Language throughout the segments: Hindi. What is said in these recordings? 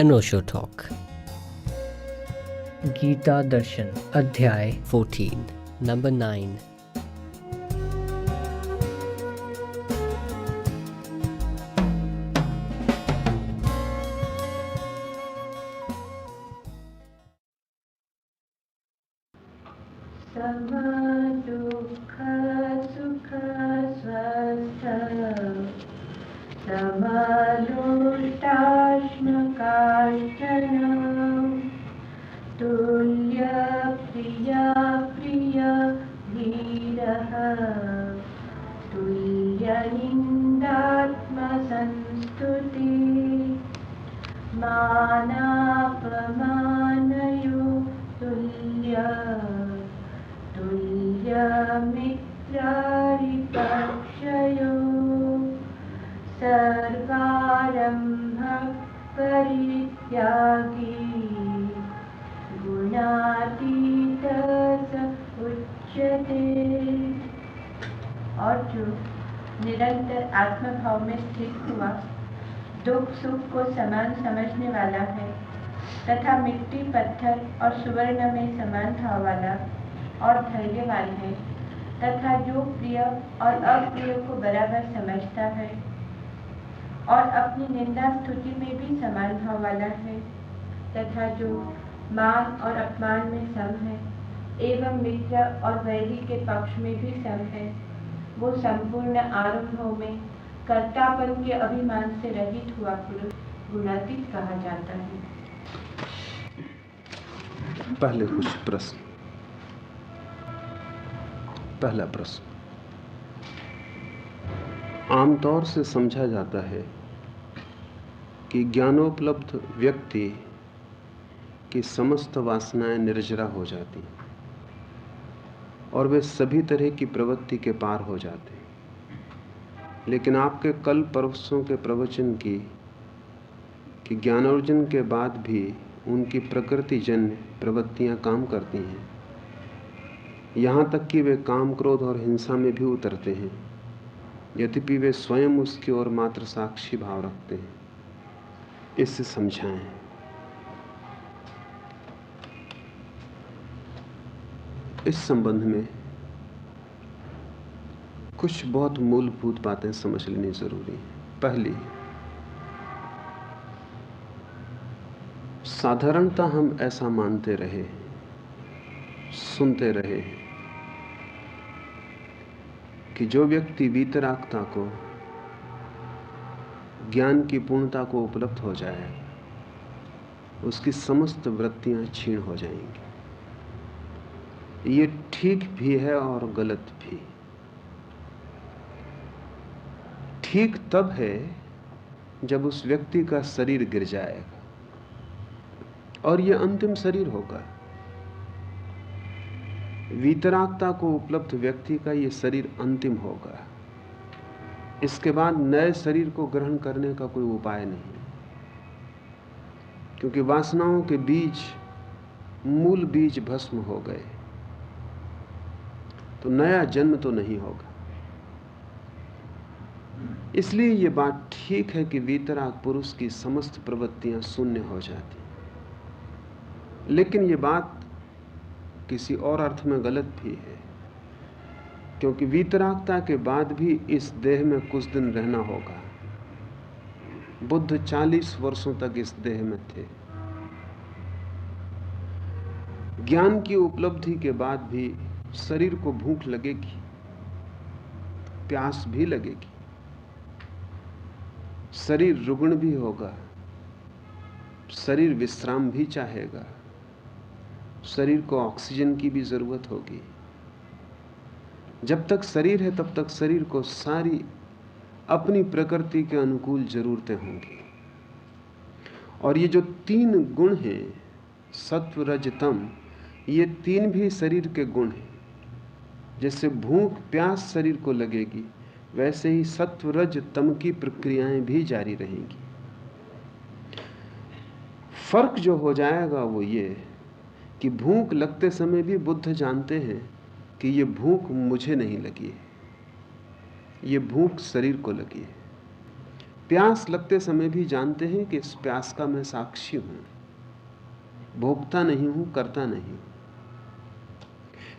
अनोशो टॉक। गीता दर्शन अध्याय 14 नंबर 9। सम दुःख सुख स्वस्थ समलोष्टाश्मकाञ्चन तुल्य प्रिय प्रिय धीरः तुल्य निन्दात्मसंस्तुति मानापमानयो तुल्य तुल्य मित्रारिपक्षयो सर्वारम्भ परित्यागी गुणातीत स उच्यते। और जो निरंतर आत्मभाव में स्थित हुआ दुख सुख को समान समझने वाला है तथा मिट्टी पत्थर और सुवर्ण में समान भाव वाला और धैर्यवान है तथा जो प्रिय और अप्रिय को बराबर समझता है और अपनी निंदा स्तुति में भी समान भाव वाला है तथा जो मान और अपमान में सम है एवं मित्र और वैरी के पक्ष में भी सम है, वो संपूर्ण आरंभों में कर्तापन के अभिमान से रहित हुआ पुरुष गुणातीत कहा जाता है। पहले कुछ प्रश्न। पहला प्रश्न, आमतौर से समझा जाता है कि ज्ञानोपलब्ध व्यक्ति की समस्त वासनाएं निर्जरा हो जाती और वे सभी तरह की प्रवृत्ति के पार हो जाते हैं। लेकिन आपके कल परसों के प्रवचन की कि ज्ञानार्जन के बाद भी उनकी प्रकृतिजन्य प्रवृत्तियां काम करती हैं, यहाँ तक कि वे काम क्रोध और हिंसा में भी उतरते हैं, यद्यपि वे स्वयं उसकी ओर मात्र साक्षी भाव रखते हैं। इससे समझाएं। इस संबंध में कुछ बहुत मूलभूत बातें समझ लेनी जरूरी है। पहली, साधारणतः हम ऐसा मानते रहे, सुनते रहे कि जो व्यक्ति वीतरागता को, ज्ञान की पूर्णता को उपलब्ध हो जाए, उसकी समस्त वृत्तियां क्षीण हो जाएंगी। ये ठीक भी है और गलत भी। ठीक तब है जब उस व्यक्ति का शरीर गिर जाएगा और ये अंतिम शरीर होगा। वीतरागता को उपलब्ध व्यक्ति का ये शरीर अंतिम होगा। इसके बाद नए शरीर को ग्रहण करने का कोई उपाय नहीं, क्योंकि वासनाओं के बीज, मूल बीज भस्म हो गए, तो नया जन्म तो नहीं होगा। इसलिए ये बात ठीक है कि वीतराग पुरुष की समस्त प्रवृत्तियां शून्य हो जाती, लेकिन ये बात किसी और अर्थ में गलत भी है, क्योंकि वीतरागता के बाद भी इस देह में कुछ दिन रहना होगा। बुद्ध 40 वर्षों तक इस देह में थे। ज्ञान की उपलब्धि के बाद भी शरीर को भूख लगेगी, प्यास भी लगेगी, शरीर रुग्ण भी होगा, शरीर विश्राम भी चाहेगा, शरीर को ऑक्सीजन की भी जरूरत होगी। जब तक शरीर है तब तक शरीर को सारी अपनी प्रकृति के अनुकूल जरूरतें होंगी। और ये जो 3 गुण हैं, सत्व रज तम, ये 3 भी शरीर के गुण हैं। जैसे भूख प्यास शरीर को लगेगी, वैसे ही सत्व रज तम की प्रक्रियाएं भी जारी रहेंगी। फर्क जो हो जाएगा वो ये कि भूख लगते समय भी बुद्ध जानते हैं कि ये भूख मुझे नहीं लगी है, ये भूख शरीर को लगी है। प्यास लगते समय भी जानते हैं कि इस प्यास का मैं साक्षी हूं, भोगता नहीं हूं, करता नहीं हूं।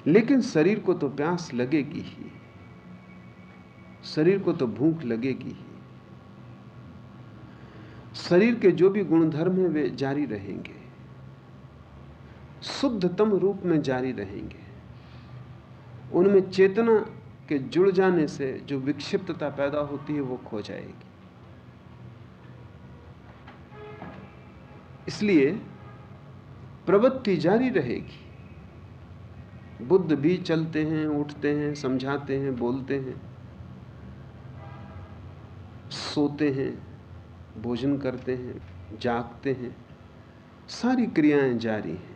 लेकिन शरीर को तो प्यास लगेगी ही, शरीर को तो भूख लगेगी ही। शरीर के जो भी गुणधर्म हैं वे जारी रहेंगे, शुद्धतम रूप में जारी रहेंगे। उनमें चेतना के जुड़ जाने से जो विक्षिप्तता पैदा होती है वो खो जाएगी। इसलिए प्रवृत्ति जारी रहेगी। बुद्ध भी चलते हैं, उठते हैं, समझाते हैं, बोलते हैं, सोते हैं, भोजन करते हैं, जागते हैं, सारी क्रियाएं जारी हैं।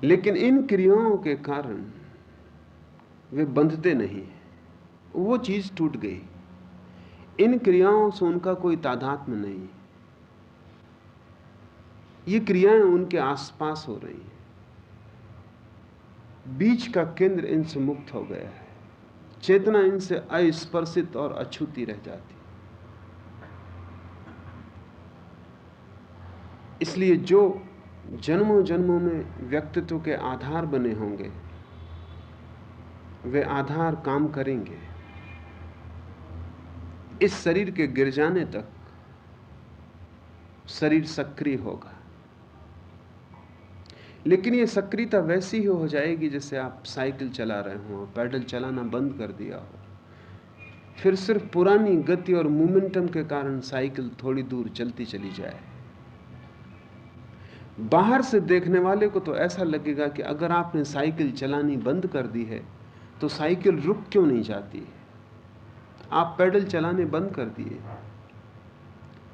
लेकिन इन क्रियाओं के कारण वे बंधते नहीं, वो चीज टूट गई। इन क्रियाओं से उनका कोई तादात्म्य नहीं, ये क्रियाएं उनके आसपास हो रही हैं। बीच का केंद्र इनसे मुक्त हो गया है, चेतना इनसे अस्पर्शित और अछूती रह जाती। इसलिए जो जन्मों जन्मों में व्यक्तित्व के आधार बने होंगे वे आधार काम करेंगे। इस शरीर के गिर जाने तक शरीर सक्रिय होगा, लेकिन ये सक्रियता वैसी ही हो जाएगी जैसे आप साइकिल चला रहे हो, पैडल चलाना बंद कर दिया हो, फिर सिर्फ पुरानी गति और मोमेंटम के कारण साइकिल थोड़ी दूर चलती चली जाए। बाहर से देखने वाले को तो ऐसा लगेगा कि अगर आपने साइकिल चलानी बंद कर दी है तो साइकिल रुक क्यों नहीं जाती है? आप पैडल चलाने बंद कर दिए,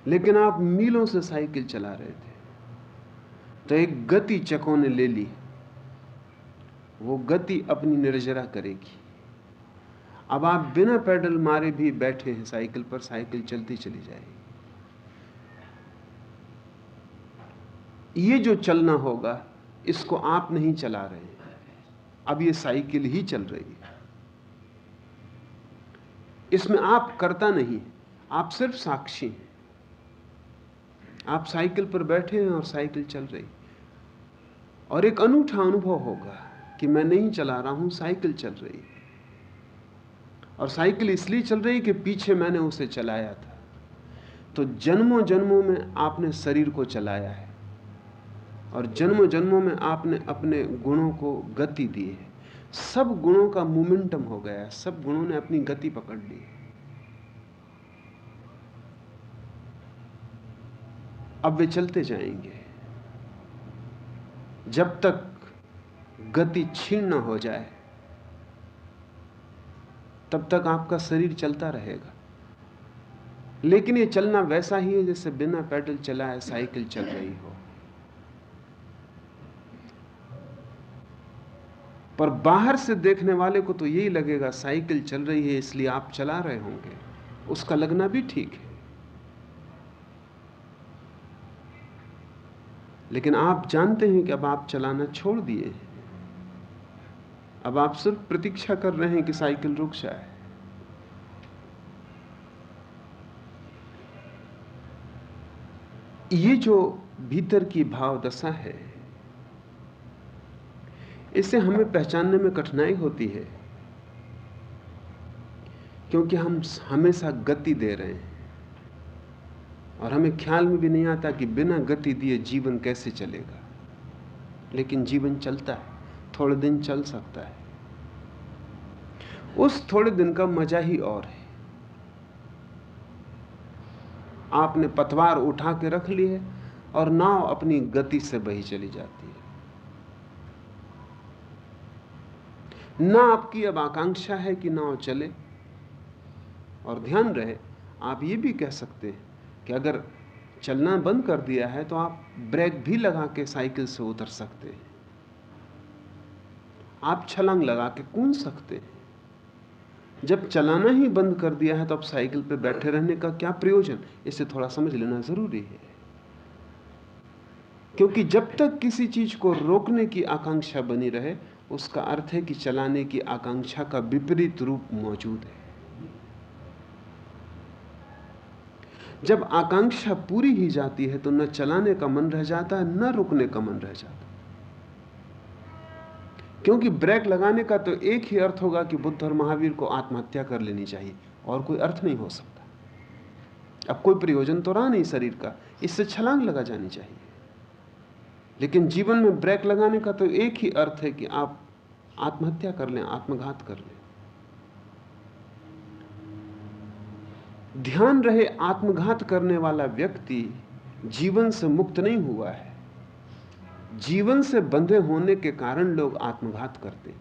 लेकिन आप मीलों से साइकिल चला रहे थे, तो एक गति चकों ने ले ली, वो गति अपनी निर्जरा करेगी। अब आप बिना पैडल मारे भी बैठे हैं साइकिल पर, साइकिल चलती चली जाएगी। ये जो चलना होगा इसको आप नहीं चला रहे हैं, अब ये साइकिल ही चल रही है। इसमें आप करता नहीं, आप सिर्फ साक्षी हैं। आप साइकिल पर बैठे हैं और साइकिल चल रही, और एक अनूठा अनुभव होगा कि मैं नहीं चला रहा हूं, साइकिल चल रही है। और साइकिल इसलिए चल रही कि पीछे मैंने उसे चलाया था। तो जन्मों जन्मों में आपने शरीर को चलाया है, और जन्मों जन्मों में आपने अपने गुणों को गति दी है। सब गुणों का मोमेंटम हो गया, सब गुणों ने अपनी गति पकड़ ली है। अब वे चलते जाएंगे जब तक गति क्षीण न हो जाए, तब तक आपका शरीर चलता रहेगा। लेकिन ये चलना वैसा ही है जैसे बिना पैडल चलाए साइकिल चल रही हो। पर बाहर से देखने वाले को तो यही लगेगा साइकिल चल रही है इसलिए आप चला रहे होंगे, उसका लगना भी ठीक है। लेकिन आप जानते हैं कि अब आप चलाना छोड़ दिए हैं, अब आप सिर्फ प्रतीक्षा कर रहे हैं कि साइकिल रुक जाए। ये जो भीतर की भाव दशा है, इसे हमें पहचानने में कठिनाई होती है, क्योंकि हम हमेशा गति दे रहे हैं और हमें ख्याल में भी नहीं आता कि बिना गति दिए जीवन कैसे चलेगा। लेकिन जीवन चलता है, थोड़े दिन चल सकता है। उस थोड़े दिन का मजा ही और है। आपने पतवार उठा के रख ली है और नाव अपनी गति से बही चली जाती है। ना आपकी अब आकांक्षा है कि नाव चले। और ध्यान रहे, आप ये भी कह सकते हैं कि अगर चलना बंद कर दिया है तो आप ब्रेक भी लगा के साइकिल से उतर सकते हैं, आप छलांग लगा के कूद सकते हैं। जब चलाना ही बंद कर दिया है तो अब साइकिल पे बैठे रहने का क्या प्रयोजन? इसे थोड़ा समझ लेना जरूरी है। क्योंकि जब तक किसी चीज को रोकने की आकांक्षा बनी रहे, उसका अर्थ है कि चलाने की आकांक्षा का विपरीत रूप मौजूद है। जब आकांक्षा पूरी ही जाती है तो न चलाने का मन रह जाता है, न रुकने का मन रह जाता। क्योंकि ब्रेक लगाने का तो एक ही अर्थ होगा कि बुद्ध और महावीर को आत्महत्या कर लेनी चाहिए, और कोई अर्थ नहीं हो सकता। अब कोई प्रयोजन तो रहा नहीं शरीर का, इससे छलांग लगा जानी चाहिए। लेकिन जीवन में ब्रेक लगाने का तो एक ही अर्थ है कि आप आत्महत्या कर लें, आत्मघात कर लें। ध्यान रहे, आत्मघात करने वाला व्यक्ति जीवन से मुक्त नहीं हुआ है। जीवन से बंधे होने के कारण लोग आत्मघात करते,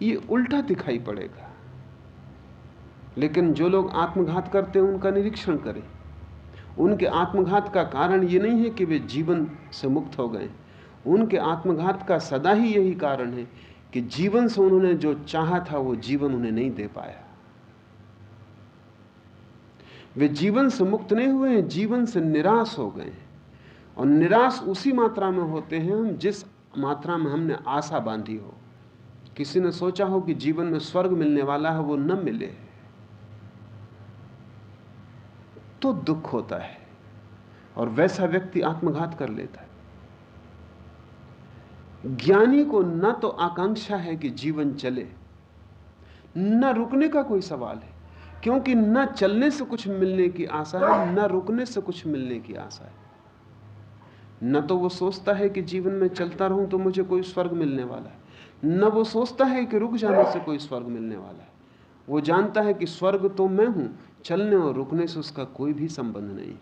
ये उल्टा दिखाई पड़ेगा। लेकिन जो लोग आत्मघात करते हैं उनका निरीक्षण करें। उनके आत्मघात का कारण ये नहीं है कि वे जीवन से मुक्त हो गए, उनके आत्मघात का सदा ही यही कारण है कि जीवन से उन्होंने जो चाहा था वो जीवन उन्हें नहीं दे पाया। वे जीवन से मुक्त नहीं हुए हैं, जीवन से निराश हो गए। और निराश उसी मात्रा में होते हैं हम जिस मात्रा में हमने आशा बांधी हो। किसी ने सोचा हो कि जीवन में स्वर्ग मिलने वाला है, वो न मिले तो दुख होता है, और वैसा व्यक्ति आत्मघात कर लेता है। ज्ञानी को न तो आकांक्षा है कि जीवन चले, न रुकने का कोई सवाल है, क्योंकि न चलने से कुछ मिलने की आशा है, न रुकने से कुछ मिलने की आशा है। न तो वो सोचता है कि जीवन में चलता रहूं तो मुझे कोई स्वर्ग मिलने वाला है, न वो सोचता है कि रुक जाने से कोई स्वर्ग मिलने वाला है। वो जानता है कि स्वर्ग तो मैं हूं, चलने और रुकने से उसका कोई भी संबंध नहीं।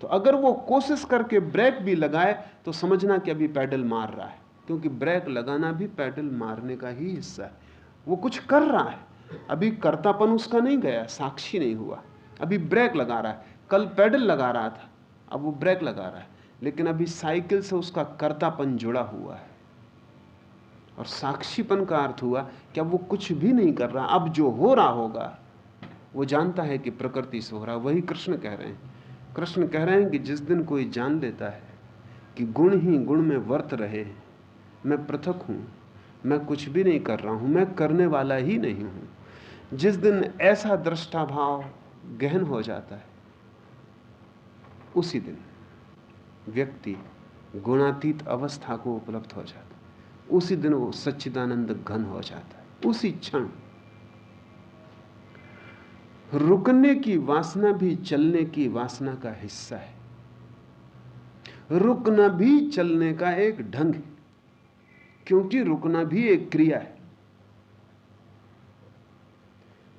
तो अगर वो कोशिश करके ब्रेक भी लगाए तो समझना कि अभी पैडल मार रहा है, क्योंकि ब्रेक लगाना भी पैडल मारने का ही हिस्सा है। वो कुछ कर रहा है, अभी कर्तापन उसका नहीं गया, साक्षी नहीं हुआ, अभी ब्रेक लगा रहा है। कल पैडल लगा रहा था, अब वो ब्रेक लगा रहा है, लेकिन अभी साइकिल से उसका कर्तापन जुड़ा हुआ है। और साक्षीपन का अर्थ हुआ कि अब वो कुछ भी नहीं कर रहा, अब जो हो रहा होगा वो जानता है कि प्रकृति से हो रहा। वही कृष्ण कह रहे हैं। कृष्ण कह रहे हैं कि जिस दिन कोई जान लेता है कि गुण ही गुण में वर्त रहे, मैं पृथक हूं, मैं कुछ भी नहीं कर रहा हूं, मैं करने वाला ही नहीं हूं, जिस दिन ऐसा दृष्टा भाव गहन हो जाता है, उसी दिन व्यक्ति गुणातीत अवस्था को उपलब्ध हो जाता है। उसी दिन वो सच्चिदानंद घन हो जाता है। उसी क्षण रुकने की वासना भी चलने की वासना का हिस्सा है। रुकना भी चलने का एक ढंग है, क्योंकि रुकना भी एक क्रिया है।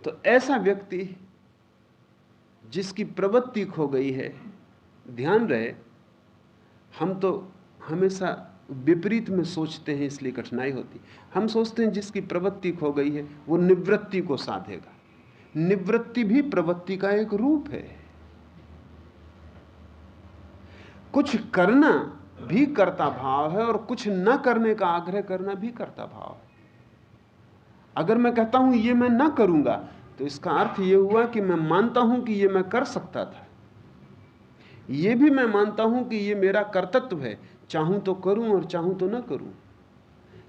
तो ऐसा व्यक्ति जिसकी प्रवृत्ति खो गई है, ध्यान रहे, हम तो हमेशा विपरीत में सोचते हैं, इसलिए कठिनाई होती। हम सोचते हैं जिसकी प्रवृत्ति खो गई है वो निवृत्ति को साधेगा। निवृत्ति भी प्रवृत्ति का एक रूप है। कुछ करना भी कर्ता भाव है और कुछ न करने का आग्रह करना भी कर्ता भाव है। अगर मैं कहता हूं ये मैं ना करूंगा, तो इसका अर्थ ये हुआ कि मैं मानता हूं कि ये मैं कर सकता था। ये भी मैं मानता हूं कि ये मेरा कर्तव्य है, चाहूं तो करूं और चाहूं तो ना करूं।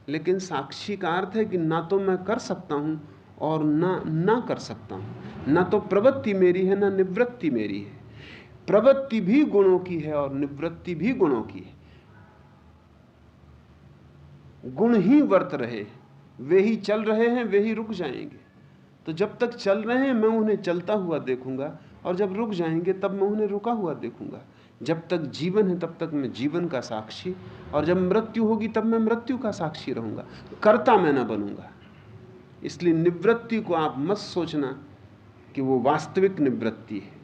लेकिन साक्षी का अर्थ है कि ना तो मैं कर सकता हूं और ना कर सकता हूं। ना तो प्रवृत्ति मेरी है, ना निवृत्ति मेरी है। प्रवृत्ति भी गुणों की है और निवृत्ति भी गुणों की है। गुण ही वर्त रहे, वे ही चल रहे हैं, वे ही रुक जाएंगे। तो जब तक चल रहे हैं मैं उन्हें चलता हुआ देखूंगा, और जब रुक जाएंगे तब मैं उन्हें रुका हुआ देखूंगा। जब तक जीवन है तब तक मैं जीवन का साक्षी, और जब मृत्यु होगी तब मैं मृत्यु का साक्षी रहूंगा। कर्ता मैं ना बनूंगा। इसलिए निवृत्ति को आप मत सोचना कि वो वास्तविक निवृत्ति है।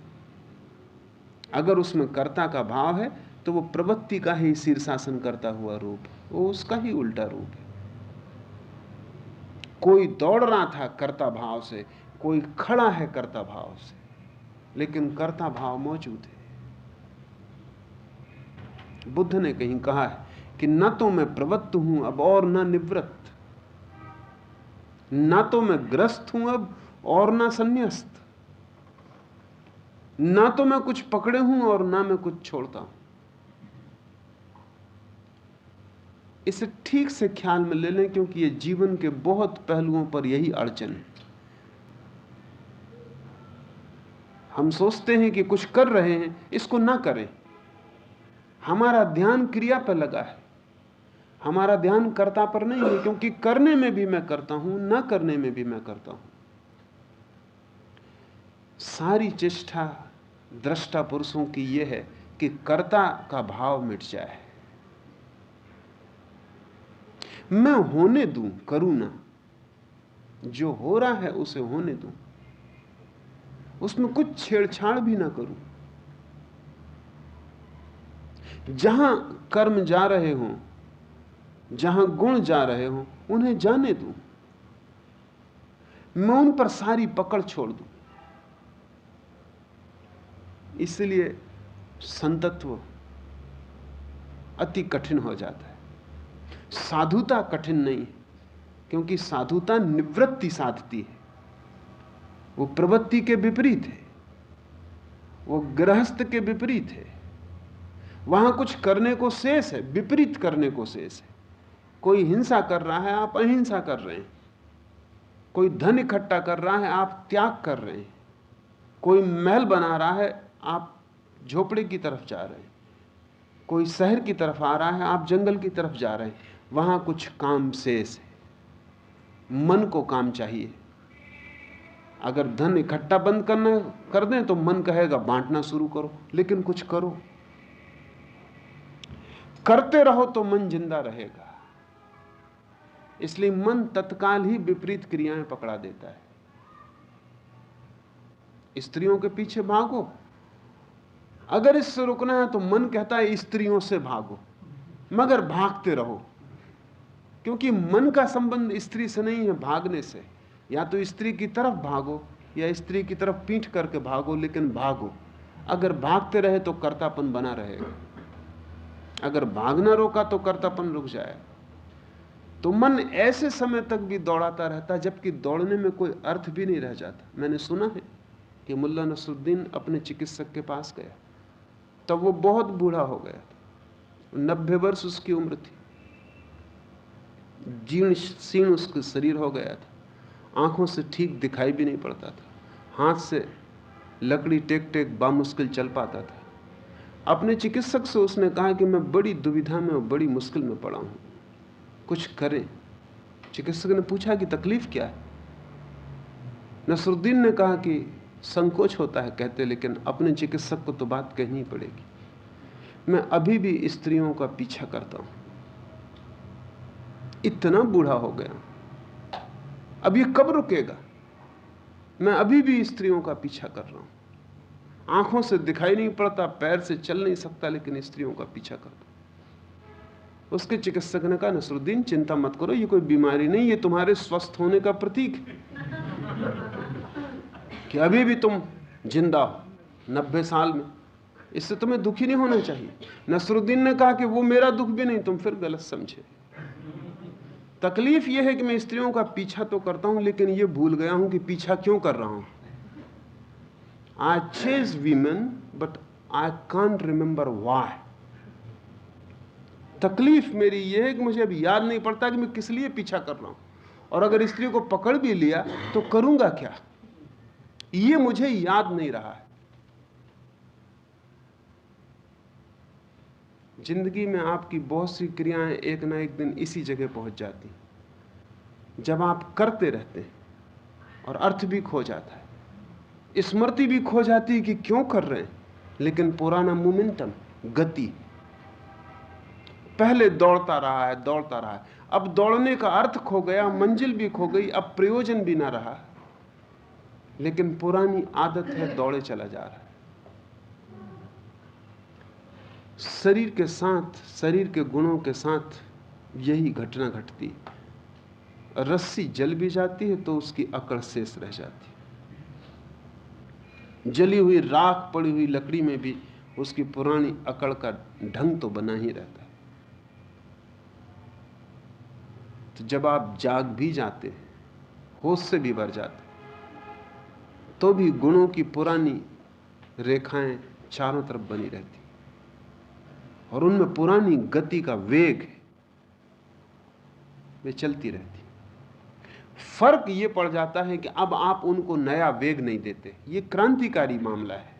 अगर उसमें कर्ता का भाव है तो वो प्रवृत्ति का ही शीर्षासन करता हुआ रूप, वो उसका ही उल्टा रूप है। कोई दौड़ रहा था कर्ता भाव से, कोई खड़ा है कर्ता भाव से, लेकिन कर्ता भाव मौजूद है। बुद्ध ने कहीं कहा है कि न तो मैं प्रवृत्त हूं अब और न निवृत्त, ना तो मैं ग्रस्त हूं अब और ना संन्यास्त, ना तो मैं कुछ पकड़े हूं और ना मैं कुछ छोड़ता हूं। इसे ठीक से ख्याल में ले लें, क्योंकि ये जीवन के बहुत पहलुओं पर यही अड़चन है। हम सोचते हैं कि कुछ कर रहे हैं, इसको ना करें। हमारा ध्यान क्रिया पर लगा है, हमारा ध्यान कर्ता पर नहीं है, क्योंकि करने में भी मैं करता हूं, ना करने में भी मैं करता हूं। सारी चेष्टा दृष्टा पुरुषों की यह है कि कर्ता का भाव मिट जाए। मैं होने दूं, करूं ना। जो हो रहा है उसे होने दूं, उसमें कुछ छेड़छाड़ भी ना करूं। जहां कर्म जा रहे हों, जहां गुण जा रहे हों, उन्हें जाने दूं। मैं उन पर सारी पकड़ छोड़ दूं। इसलिए संतत्व अति कठिन हो जाता है। साधुता कठिन नहीं है, क्योंकि साधुता निवृत्ति साधती है। वो प्रवृत्ति के विपरीत है, वो गृहस्थ के विपरीत है। वहां कुछ करने को शेष है, विपरीत करने को शेष है। कोई हिंसा कर रहा है, आप अहिंसा कर रहे हैं। कोई धन इकट्ठा कर रहा है, आप त्याग कर रहे हैं। कोई महल बना रहा है, आप झोपड़े की तरफ जा रहे हैं। कोई शहर की तरफ आ रहा है, आप जंगल की तरफ जा रहे हैं। वहां कुछ काम शेष है। मन को काम चाहिए। अगर धन इकट्ठा बंद करना कर दें तो मन कहेगा बांटना शुरू करो, लेकिन कुछ करो। करते रहो तो मन जिंदा रहेगा। इसलिए मन तत्काल ही विपरीत क्रियाएं पकड़ा देता है। स्त्रियों के पीछे भागो, अगर इससे रुकना है तो मन कहता है स्त्रियों से भागो, मगर भागते रहो। क्योंकि मन का संबंध स्त्री से नहीं है, भागने से। या तो स्त्री की तरफ भागो या स्त्री की तरफ पीठ करके भागो, लेकिन भागो। अगर भागते रहे तो कर्तापन बना रहेगा, अगर भागना रोका तो कर्तापन रुक जाए। तो मन ऐसे समय तक भी दौड़ाता रहता जबकि दौड़ने में कोई अर्थ भी नहीं रह जाता। मैंने सुना है कि मुल्ला नसरुद्दीन अपने चिकित्सक के पास गया, तब वो बहुत बूढ़ा हो गया था, 90 वर्ष उसकी उम्र थी, जीर्ण शीर्ण उसका शरीर हो गया था, आंखों से ठीक दिखाई भी नहीं पड़ता था, हाथ से लकड़ी टेक टेक बामुश्किल चल पाता था। अपने चिकित्सक से उसने कहा कि मैं बड़ी दुविधा में और बड़ी मुश्किल में पड़ा हूं, कुछ करें। चिकित्सक ने पूछा कि तकलीफ क्या है? नसरुद्दीन ने कहा कि संकोच होता है कहते, लेकिन अपने चिकित्सक को तो बात कहनी ही पड़ेगी। मैं अभी भी स्त्रियों का पीछा करता हूं, इतना बूढ़ा हो गया, अब ये कब रुकेगा? मैं अभी भी स्त्रियों का पीछा कर रहा हूं, आंखों से दिखाई नहीं पड़ता, पैर से चल नहीं सकता, लेकिन स्त्रियों का पीछा करता। उसके चिकित्सक ने कहा नसरुद्दीन चिंता मत करो, ये कोई बीमारी नहीं, ये तुम्हारे स्वस्थ होने का प्रतीक है कि अभी भी तुम जिंदा हो 90 साल में। इससे तुम्हें दुखी नहीं होना चाहिए। नसरुद्दीन ने कहा कि वो मेरा दुख भी नहीं, तुम फिर गलत समझे। तकलीफ यह है कि मैं स्त्रियों का पीछा तो करता हूं, लेकिन यह भूल गया हूं कि पीछा क्यों कर रहा हूं। I chase women, but I can't remember why. तकलीफ मेरी यह है कि मुझे अब याद नहीं पड़ता कि मैं किस लिए पीछा कर रहा हूं, और अगर स्त्री को पकड़ भी लिया तो करूंगा क्या, ये मुझे याद नहीं रहा है। जिंदगी में आपकी बहुत सी क्रियाएं एक ना एक दिन इसी जगह पहुंच जाती, जब आप करते रहते हैं और अर्थ भी खो जाता है, स्मृति भी खो जाती है कि क्यों कर रहे हैं, लेकिन पुराना मोमेंटम, गति, पहले दौड़ता रहा है, अब दौड़ने का अर्थ खो गया, मंजिल भी खो गई, अब प्रयोजन भी ना रहा, लेकिन पुरानी आदत है, दौड़े चला जा रहा है। शरीर के साथ, शरीर के गुणों के साथ यही घटना घटती है। रस्सी जल भी जाती है तो उसकी अकड़ शेष रह जाती है। जली हुई राख पड़ी हुई लकड़ी में भी उसकी पुरानी अकड़ का ढंग तो बना ही रहता है। तो जब आप जाग भी जाते हैं, होश से भी भर जाते, तो भी गुणों की पुरानी रेखाएं चारों तरफ बनी रहती और उनमें पुरानी गति का वेग है, वे चलती रहती। फर्क ये पड़ जाता है कि अब आप उनको नया वेग नहीं देते। ये क्रांतिकारी मामला है,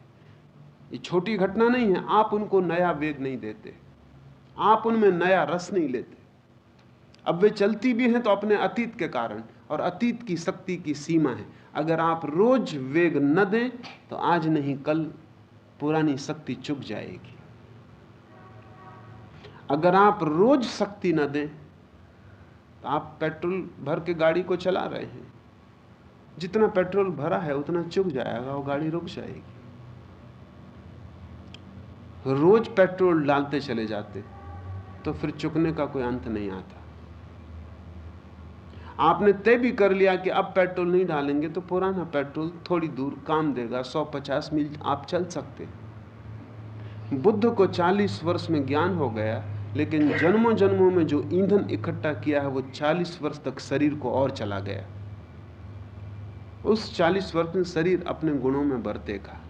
ये छोटी घटना नहीं है। आप उनको नया वेग नहीं देते, आप उनमें नया रस नहीं लेते। अब वे चलती भी हैं तो अपने अतीत के कारण, और अतीत की शक्ति की सीमा है। अगर आप रोज वेग न दें तो आज नहीं कल पुरानी शक्ति चुक जाएगी। अगर आप रोज शक्ति न दें तो आप पेट्रोल भर के गाड़ी को चला रहे हैं, जितना पेट्रोल भरा है उतना चुक जाएगा, वो गाड़ी रुक जाएगी। रोज पेट्रोल डालते चले जाते तो फिर चुकने का कोई अंत नहीं आता। आपने तय भी कर लिया कि अब पेट्रोल नहीं डालेंगे तो पुराना पेट्रोल थोड़ी दूर काम देगा, 150 मील आप चल सकते। बुद्ध को 40 वर्ष में ज्ञान हो गया, लेकिन जन्मों जन्मों में जो ईंधन इकट्ठा किया है वो 40 वर्ष तक शरीर को और चला गया। उस 40 वर्ष में शरीर अपने गुणों में बरतेगा।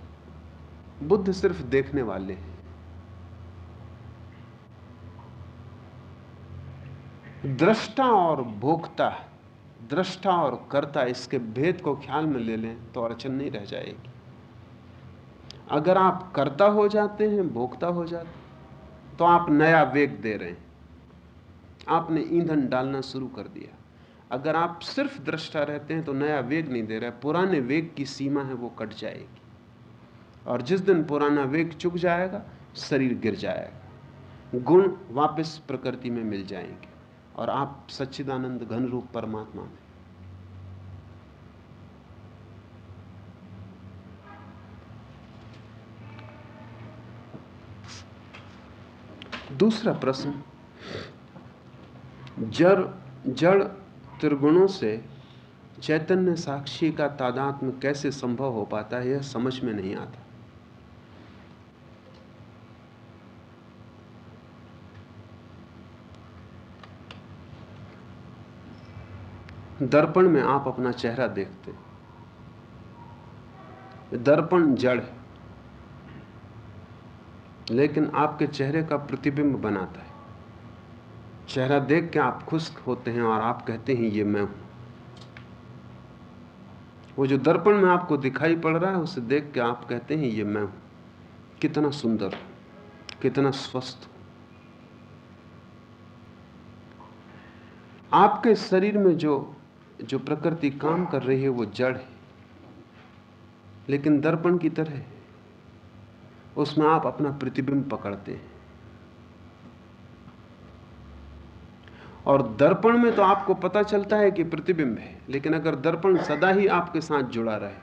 बुद्ध सिर्फ देखने वाले हैं। दृष्टा और भोक्ता, दृष्टा और कर्ता, इसके भेद को ख्याल में ले लें तो अड़चन नहीं रह जाएगी। अगर आप कर्ता हो जाते हैं, भोक्ता हो जाते, तो आप नया वेग दे रहे हैं, आपने ईंधन डालना शुरू कर दिया। अगर आप सिर्फ दृष्टा रहते हैं तो नया वेग नहीं दे रहे, पुराने वेग की सीमा है वो कट जाएगी, और जिस दिन पुराना वेग चुक जाएगा शरीर गिर जाएगा, गुण वापस प्रकृति में मिल जाएंगे और आप सच्चिदानंद घन रूप परमात्मा में। दूसरा प्रश्न, जड़ त्रिगुणों से चैतन्य साक्षी का तादात्म्य कैसे संभव हो पाता है, यह समझ में नहीं आता। दर्पण में आप अपना चेहरा देखते, दर्पण जड़ है, लेकिन आपके चेहरे का प्रतिबिंब बनाता है। चेहरा देख के आप खुश होते हैं और आप कहते हैं ये मैं हूं। वो जो दर्पण में आपको दिखाई पड़ रहा है उसे देख के आप कहते हैं ये मैं हूं। कितना सुंदर, कितना स्वस्थ। आपके शरीर में जो प्रकृति काम कर रही है वो जड़ है, लेकिन दर्पण की तरह है, उसमें आप अपना प्रतिबिंब पकड़ते हैं। और दर्पण में तो आपको पता चलता है कि प्रतिबिंब है, लेकिन अगर दर्पण सदा ही आपके साथ जुड़ा रहे,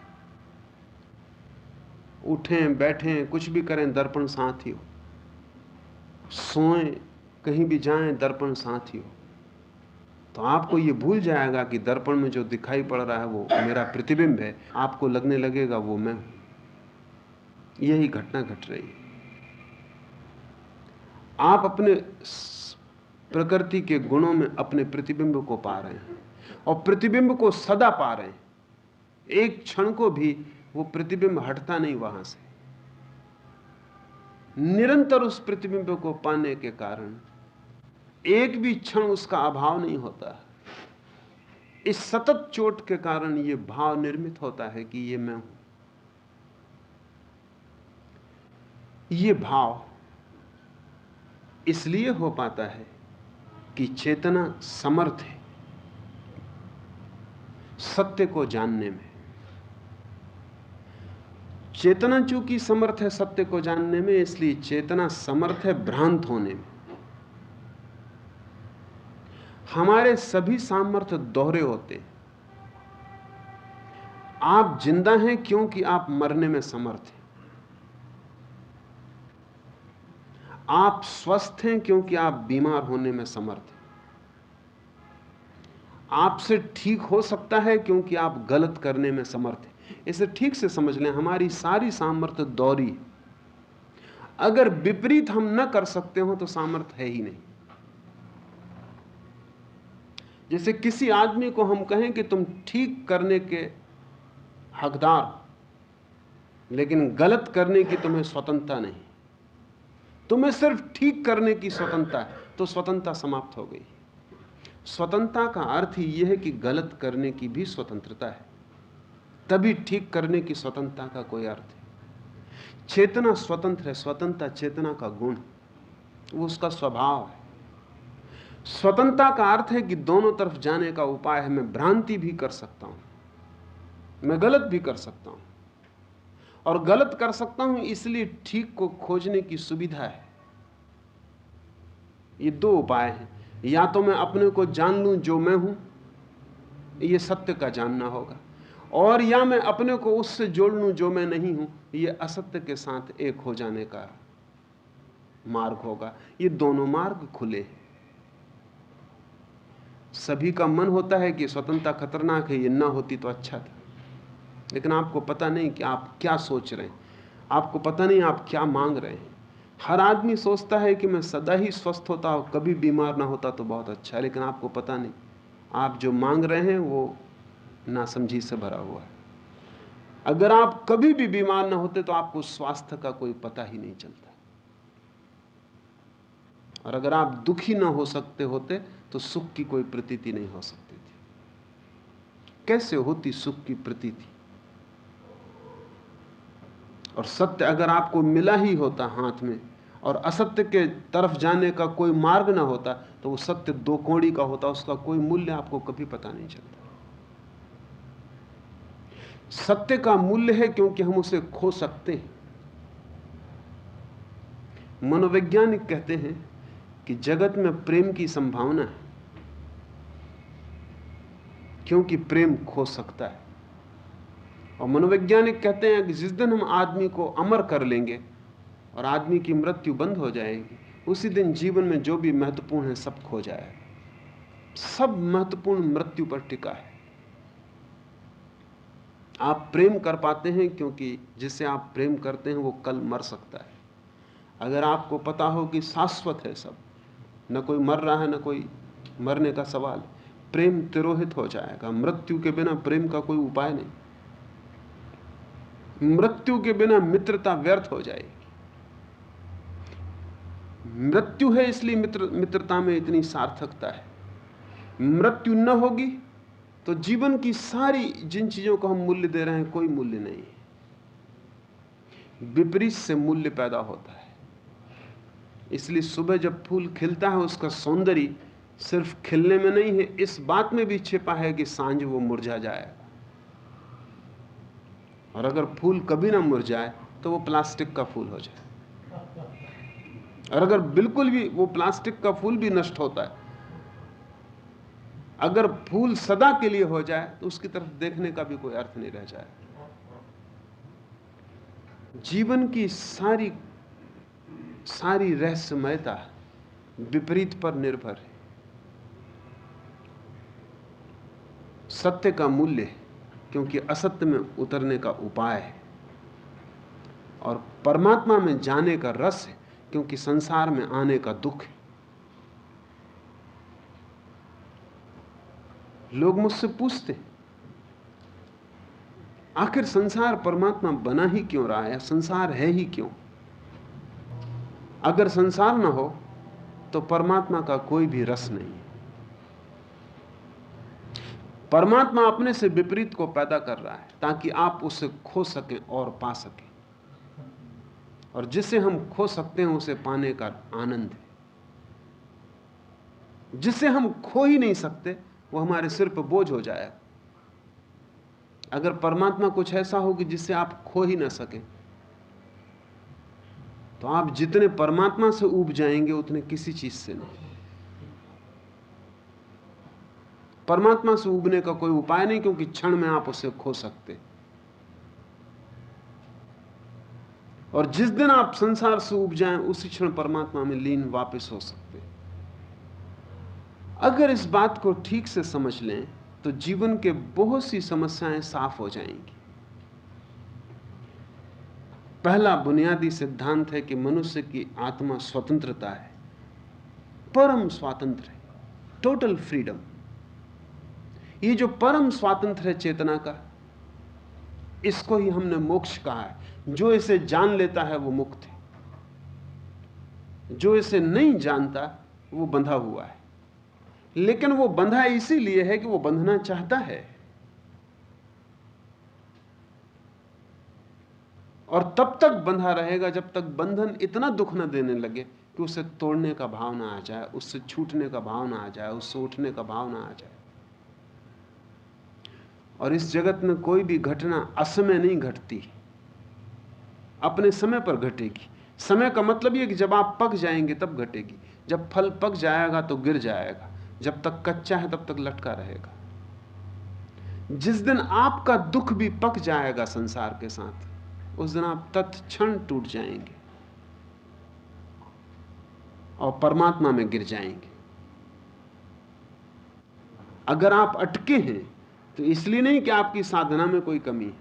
उठें बैठें कुछ भी करें दर्पण साथ ही हो, सोएं कहीं भी जाएं दर्पण साथ ही हो, तो आपको ये भूल जाएगा कि दर्पण में जो दिखाई पड़ रहा है वो मेरा प्रतिबिंब है। आपको लगने लगेगा वो मैं हूं। यही घटना घट रही है। आप अपने प्रकृति के गुणों में अपने प्रतिबिंब को पा रहे हैं, और प्रतिबिंब को सदा पा रहे हैं। एक क्षण को भी वो प्रतिबिंब हटता नहीं वहां से। निरंतर उस प्रतिबिंब को पाने के कारण एक भी क्षण उसका अभाव नहीं होता। इस सतत चोट के कारण ये भाव निर्मित होता है कि ये मैं हूं। ये भाव इसलिए हो पाता है कि चेतना समर्थ है सत्य को जानने में। चेतना चूंकि समर्थ है सत्य को जानने में, इसलिए चेतना समर्थ है भ्रांत होने में। हमारे सभी सामर्थ्य दोहरे होते हैं। आप जिंदा हैं क्योंकि आप मरने में समर्थ हैं। आप स्वस्थ हैं क्योंकि आप बीमार होने में समर्थ हैं। आपसे ठीक हो सकता है क्योंकि आप गलत करने में समर्थ हैं। इसे ठीक से समझ लें, हमारी सारी सामर्थ्य दोहरी है। अगर विपरीत हम न कर सकते हो तो सामर्थ्य है ही नहीं। जैसे किसी आदमी को हम कहें कि तुम ठीक करने के हकदार, लेकिन गलत करने की तुम्हें स्वतंत्रता नहीं, तुम्हें सिर्फ ठीक करने की स्वतंत्रता है, तो स्वतंत्रता समाप्त हो गई। स्वतंत्रता का अर्थ ही यह है कि गलत करने की भी स्वतंत्रता है, तभी ठीक करने की स्वतंत्रता का कोई अर्थ है। चेतना स्वतंत्र है, स्वतंत्रता चेतना का गुण, वो उसका स्वभाव है। स्वतंत्रता का अर्थ है कि दोनों तरफ जाने का उपाय है। मैं भ्रांति भी कर सकता हूं, मैं गलत भी कर सकता हूं, और गलत कर सकता हूं इसलिए ठीक को खोजने की सुविधा है। ये दो उपाय हैं, या तो मैं अपने को जान लूं जो मैं हूं, ये सत्य का जानना होगा, और या मैं अपने को उससे जोड़ लूं जो मैं नहीं हूं, ये असत्य के साथ एक हो जाने का मार्ग होगा। ये दोनों मार्ग खुले हैं। सभी का मन होता है कि स्वतंत्रता खतरनाक है, ये ना होती तो अच्छा था, लेकिन आपको पता नहीं कि आप क्या सोच रहे हैं, आपको पता नहीं आप क्या मांग रहे हैं। हर आदमी सोचता है कि मैं सदा ही स्वस्थ होता और कभी बीमार ना होता तो बहुत अच्छा है, लेकिन आपको पता नहीं आप जो मांग रहे हैं वो नासमझी से भरा हुआ है। अगर आप कभी भी बीमार ना होते तो आपको स्वास्थ्य का कोई पता ही नहीं चलता, और अगर आप दुखी ना हो सकते होते तो सुख की कोई प्रतीति नहीं हो सकती थी। कैसे होती सुख की प्रतीति? और सत्य अगर आपको मिला ही होता हाथ में और असत्य के तरफ जाने का कोई मार्ग ना होता तो वो सत्य दो कौड़ी का होता, उसका कोई मूल्य आपको कभी पता नहीं चलता। सत्य का मूल्य है क्योंकि हम उसे खो सकते हैं। मनोवैज्ञानिक कहते हैं कि जगत में प्रेम की संभावना है क्योंकि प्रेम खो सकता है। और मनोवैज्ञानिक कहते हैं कि जिस दिन हम आदमी को अमर कर लेंगे और आदमी की मृत्यु बंद हो जाएगी, उसी दिन जीवन में जो भी महत्वपूर्ण है सब खो जाएगा। सब महत्वपूर्ण मृत्यु पर टिका है। आप प्रेम कर पाते हैं क्योंकि जिसे आप प्रेम करते हैं वो कल मर सकता है। अगर आपको पता हो कि शाश्वत है सब, न कोई मर रहा है न कोई मरने का सवाल, प्रेम तिरोहित हो जाएगा। मृत्यु के बिना प्रेम का कोई उपाय नहीं, मृत्यु के बिना मित्रता व्यर्थ हो जाएगी। मृत्यु है इसलिए मित्रता में इतनी सार्थकता है। मृत्यु न होगी तो जीवन की सारी जिन चीजों को हम मूल्य दे रहे हैं कोई मूल्य नहीं है। विपरीत से मूल्य पैदा होता है। इसलिए सुबह जब फूल खिलता है उसका सौंदर्य सिर्फ खिलने में नहीं है, इस बात में भी छिपा है कि सांझ वो मुरझा जाएगा। और अगर फूल कभी ना मुरझाए तो वो प्लास्टिक का फूल हो जाए, और अगर बिल्कुल भी वो प्लास्टिक का फूल भी नष्ट होता है। अगर फूल सदा के लिए हो जाए तो उसकी तरफ देखने का भी कोई अर्थ नहीं रह जाए। जीवन की सारी रहस्यमयता विपरीत पर निर्भर है। सत्य का मूल्य है क्योंकि असत्य में उतरने का उपाय है, और परमात्मा में जाने का रस है क्योंकि संसार में आने का दुख है। लोग मुझसे पूछते आखिर संसार परमात्मा बना ही क्यों रहा है, संसार है ही क्यों? अगर संसार ना हो तो परमात्मा का कोई भी रस नहीं है। परमात्मा अपने से विपरीत को पैदा कर रहा है ताकि आप उसे खो सकें और पा सकें, और जिसे हम खो सकते हैं उसे पाने का आनंद है। जिसे हम खो ही नहीं सकते वो हमारे सिर पर बोझ हो जाएगा। अगर परमात्मा कुछ ऐसा हो कि जिसे आप खो ही ना सकें तो आप जितने परमात्मा से ऊब जाएंगे उतने किसी चीज से नहीं। परमात्मा से ऊबने का कोई उपाय नहीं क्योंकि क्षण में आप उसे खो सकते, और जिस दिन आप संसार से ऊब जाएं उसी क्षण परमात्मा में लीन वापस हो सकते। अगर इस बात को ठीक से समझ लें तो जीवन के बहुत सी समस्याएं साफ हो जाएंगी। पहला बुनियादी सिद्धांत है कि मनुष्य की आत्मा स्वतंत्रता है, परम स्वातंत्र है, टोटल फ्रीडम। ये जो परम स्वातंत्र है चेतना का, इसको ही हमने मोक्ष कहा है। जो इसे जान लेता है वो मुक्त है, जो इसे नहीं जानता वो बंधा हुआ है। लेकिन वो बंधा इसीलिए है कि वो बंधना चाहता है, और तब तक बंधा रहेगा जब तक बंधन इतना दुख न देने लगे कि उसे तोड़ने का भाव ना आ जाए, उससे छूटने का भाव ना आ जाए, उससे उठने का भाव ना आ जाए। और इस जगत में कोई भी घटना असमय नहीं घटती, अपने समय पर घटेगी। समय का मतलब यह कि जब आप पक जाएंगे तब घटेगी। जब फल पक जाएगा तो गिर जाएगा, जब तक कच्चा है तब तक लटका रहेगा। जिस दिन आपका दुख भी पक जाएगा संसार के साथ, उस दिन आप तत्क्षण टूट जाएंगे और परमात्मा में गिर जाएंगे। अगर आप अटके हैं तो इसलिए नहीं कि आपकी साधना में कोई कमी है,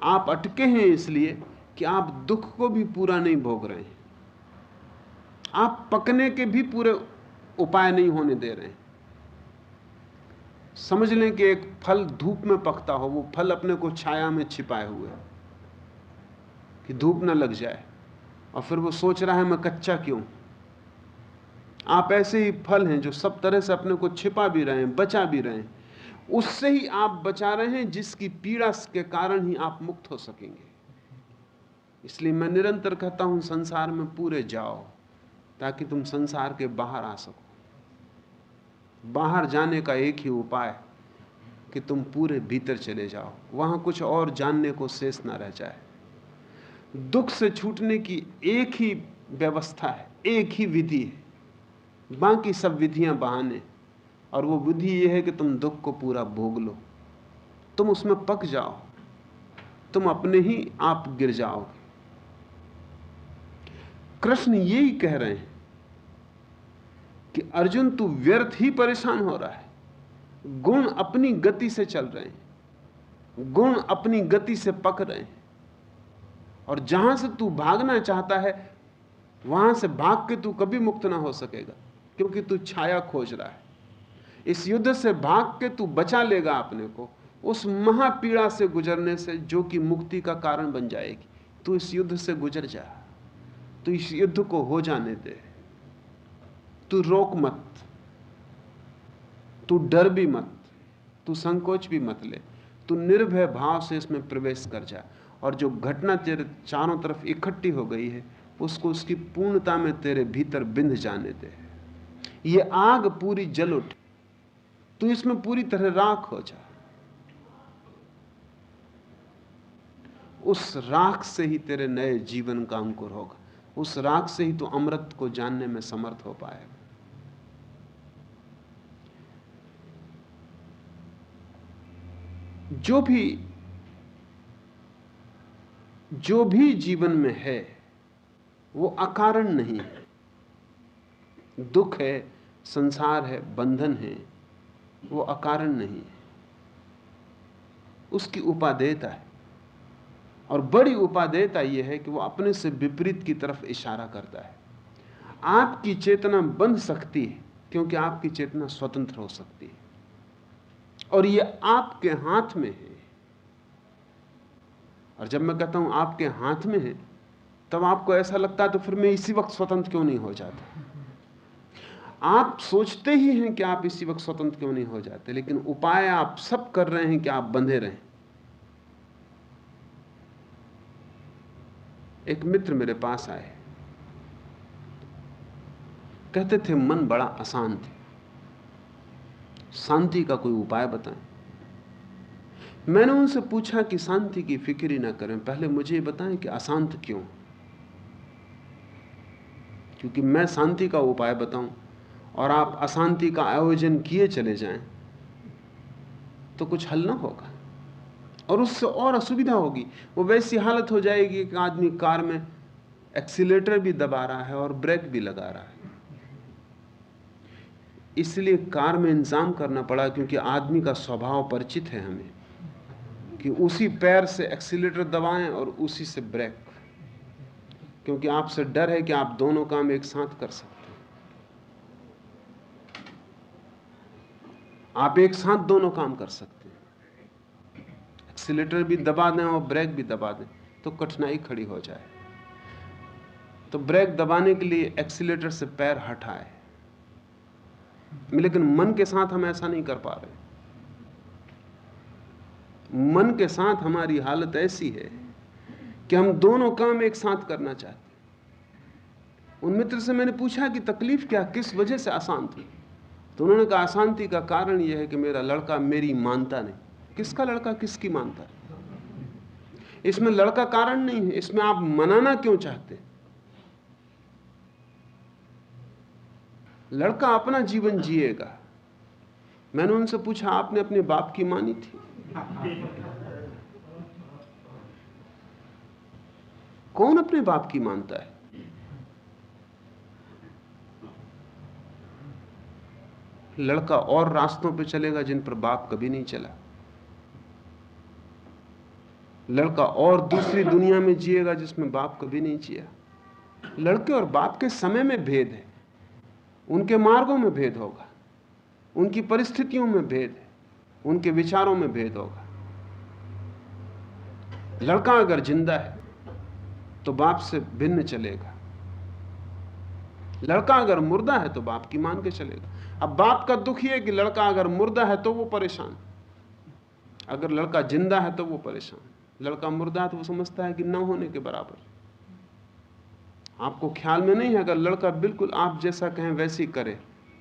आप अटके हैं इसलिए कि आप दुख को भी पूरा नहीं भोग रहे हैं, आप पकने के भी पूरे उपाय नहीं होने दे रहे हैं। समझ लें कि एक फल धूप में पकता हो, वो फल अपने को छाया में छिपाए हुए है कि धूप ना लग जाए, और फिर वो सोच रहा है मैं कच्चा क्यों। आप ऐसे ही फल हैं जो सब तरह से अपने को छिपा भी रहे हैं, बचा भी रहे हैं। उससे ही आप बचा रहे हैं जिसकी पीड़ा के कारण ही आप मुक्त हो सकेंगे। इसलिए मैं निरंतर कहता हूं संसार में पूरे जाओ ताकि तुम संसार के बाहर आ सको। बाहर जाने का एक ही उपाय कि तुम पूरे भीतर चले जाओ, वहां कुछ और जानने को शेष ना रह जाए। दुख से छूटने की एक ही व्यवस्था है, एक ही विधि है, बाकी सब विधियां बहाने। और वो विधि ये है कि तुम दुख को पूरा भोग लो, तुम उसमें पक जाओ, तुम अपने ही आप गिर जाओगे। कृष्ण यही कह रहे हैं कि अर्जुन तू व्यर्थ ही परेशान हो रहा है। गुण अपनी गति से चल रहे हैं, गुण अपनी गति से पक रहे हैं, और जहां से तू भागना चाहता है वहां से भाग के तू कभी मुक्त ना हो सकेगा, क्योंकि तू छाया खोज रहा है। इस युद्ध से भाग के तू बचा लेगा अपने को उस महापीड़ा से गुजरने से जो कि मुक्ति का कारण बन जाएगी। तू इस युद्ध से गुजर जा, तू इस युद्ध को हो जाने दे, तू रोक मत, तू डर भी मत, तू संकोच भी मत ले, तू निर्भय भाव से इसमें प्रवेश कर जा। और जो घटना तेरे चारों तरफ इकट्ठी हो गई है उसको उसकी पूर्णता में तेरे भीतर बिंध जाने दे। ये आग पूरी जल उठ, तू इसमें पूरी तरह राख हो जा। उस राख से ही तेरे नए जीवन का अंकुर होगा, उस राख से ही तू अमृत को जानने में समर्थ हो पाएगा। जो भी जीवन में है वो अकारण नहीं है। दुख है, संसार है, बंधन है, वो अकारण नहीं है, उसकी उपादेयता है। और बड़ी उपादेयता यह है कि वो अपने से विपरीत की तरफ इशारा करता है। आपकी चेतना बंध सकती है क्योंकि आपकी चेतना स्वतंत्र हो सकती है, और ये आपके हाथ में है। और जब मैं कहता हूं आपके हाथ में है, तब आपको ऐसा लगता है तो फिर मैं इसी वक्त स्वतंत्र क्यों नहीं हो जाता। आप सोचते ही हैं कि आप इसी वक्त स्वतंत्र क्यों नहीं हो जाते, लेकिन उपाय आप सब कर रहे हैं कि आप बंधे रहें। एक मित्र मेरे पास आए, कहते थे मन बड़ा अशांत है, शांति का कोई उपाय बताएं। मैंने उनसे पूछा कि शांति की फिक्र ही ना करें, पहले मुझे ये बताएं कि अशांत क्यों। क्योंकि मैं शांति का उपाय बताऊं और आप अशांति का आयोजन किए चले जाएं तो कुछ हल ना होगा, और उससे और असुविधा होगी। वो वैसी हालत हो जाएगी कि आदमी कार में एक्सीलेटर भी दबा रहा है और ब्रेक भी लगा रहा है। इसलिए कार में इंतजाम करना पड़ा, क्योंकि आदमी का स्वभाव परिचित है हमें कि उसी पैर से एक्सीलेटर दबाएं और उसी से ब्रेक, क्योंकि आपसे डर है कि आप दोनों काम एक साथ कर सकते हैं। आप एक साथ दोनों काम कर सकते हैं, एक्सीलेटर भी दबा दें और ब्रेक भी दबा दें तो कठिनाई खड़ी हो जाए। तो ब्रेक दबाने के लिए एक्सीलेटर से पैर हटाए, लेकिन मन के साथ हम ऐसा नहीं कर पा रहे। मन के साथ हमारी हालत ऐसी है कि हम दोनों काम एक साथ करना चाहते हैं। उन मित्र से मैंने पूछा कि तकलीफ क्या, किस वजह से अशांत हुई? तो उन्होंने कहा अशांति का कारण यह है कि मेरा लड़का मेरी मानता नहीं। किसका लड़का किसकी मानता है? इसमें लड़का कारण नहीं है, इसमें आप मनाना क्यों चाहते? लड़का अपना जीवन जिएगा। मैंने उनसे पूछा आपने अपने बाप की मानी थी? कौन अपने बाप की मानता है? लड़का और रास्तों पे चलेगा जिन पर बाप कभी नहीं चला। लड़का और दूसरी दुनिया में जिएगा जिसमें बाप कभी नहीं जिया। लड़के और बाप के समय में भेद है, उनके मार्गों में भेद होगा, उनकी परिस्थितियों में भेद है, उनके विचारों में भेद होगा। लड़का अगर जिंदा है तो बाप से भिन्न चलेगा, लड़का अगर मुर्दा है तो बाप की मान के चलेगा। अब बाप का दुख यह है कि लड़का अगर मुर्दा है तो वो परेशान, अगर लड़का जिंदा है तो वो परेशान। लड़का मुर्दा है तो वो समझता है कि न होने के बराबर। आपको ख्याल में नहीं है, अगर लड़का बिल्कुल आप जैसा कहें वैसे ही करे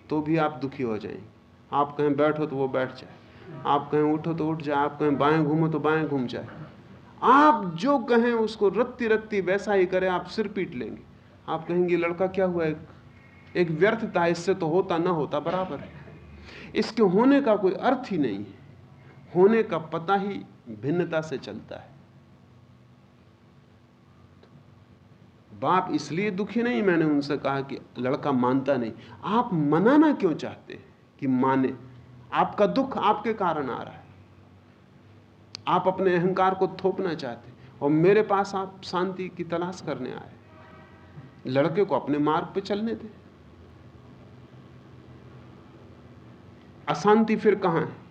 तो भी आप दुखी हो जाएंगे। आप कहें बैठो तो वो बैठ जाए, आप कहें उठो तो उठ जाए, आप कहें बाएं घूमो तो बाएं घूम जाए। आप जो कहें उसको रत्ती रत्ती वैसा ही करे, आप सिर पीट लेंगे। आप कहेंगे लड़का क्या हुआ, एक व्यर्थता, इससे तो होता ना होता बराबर है। इसके होने का कोई अर्थ ही नहीं है। होने का पता ही भिन्नता से चलता है। बाप इसलिए दुखी नहीं, मैंने उनसे कहा कि लड़का मानता नहीं। आप मनाना क्यों चाहते हैं कि माने? आपका दुख आपके कारण आ रहा है, आप अपने अहंकार को थोपना चाहते हैं, और मेरे पास आप शांति की तलाश करने आए। लड़के को अपने मार्ग पे चलने दें। अशांति फिर कहां है?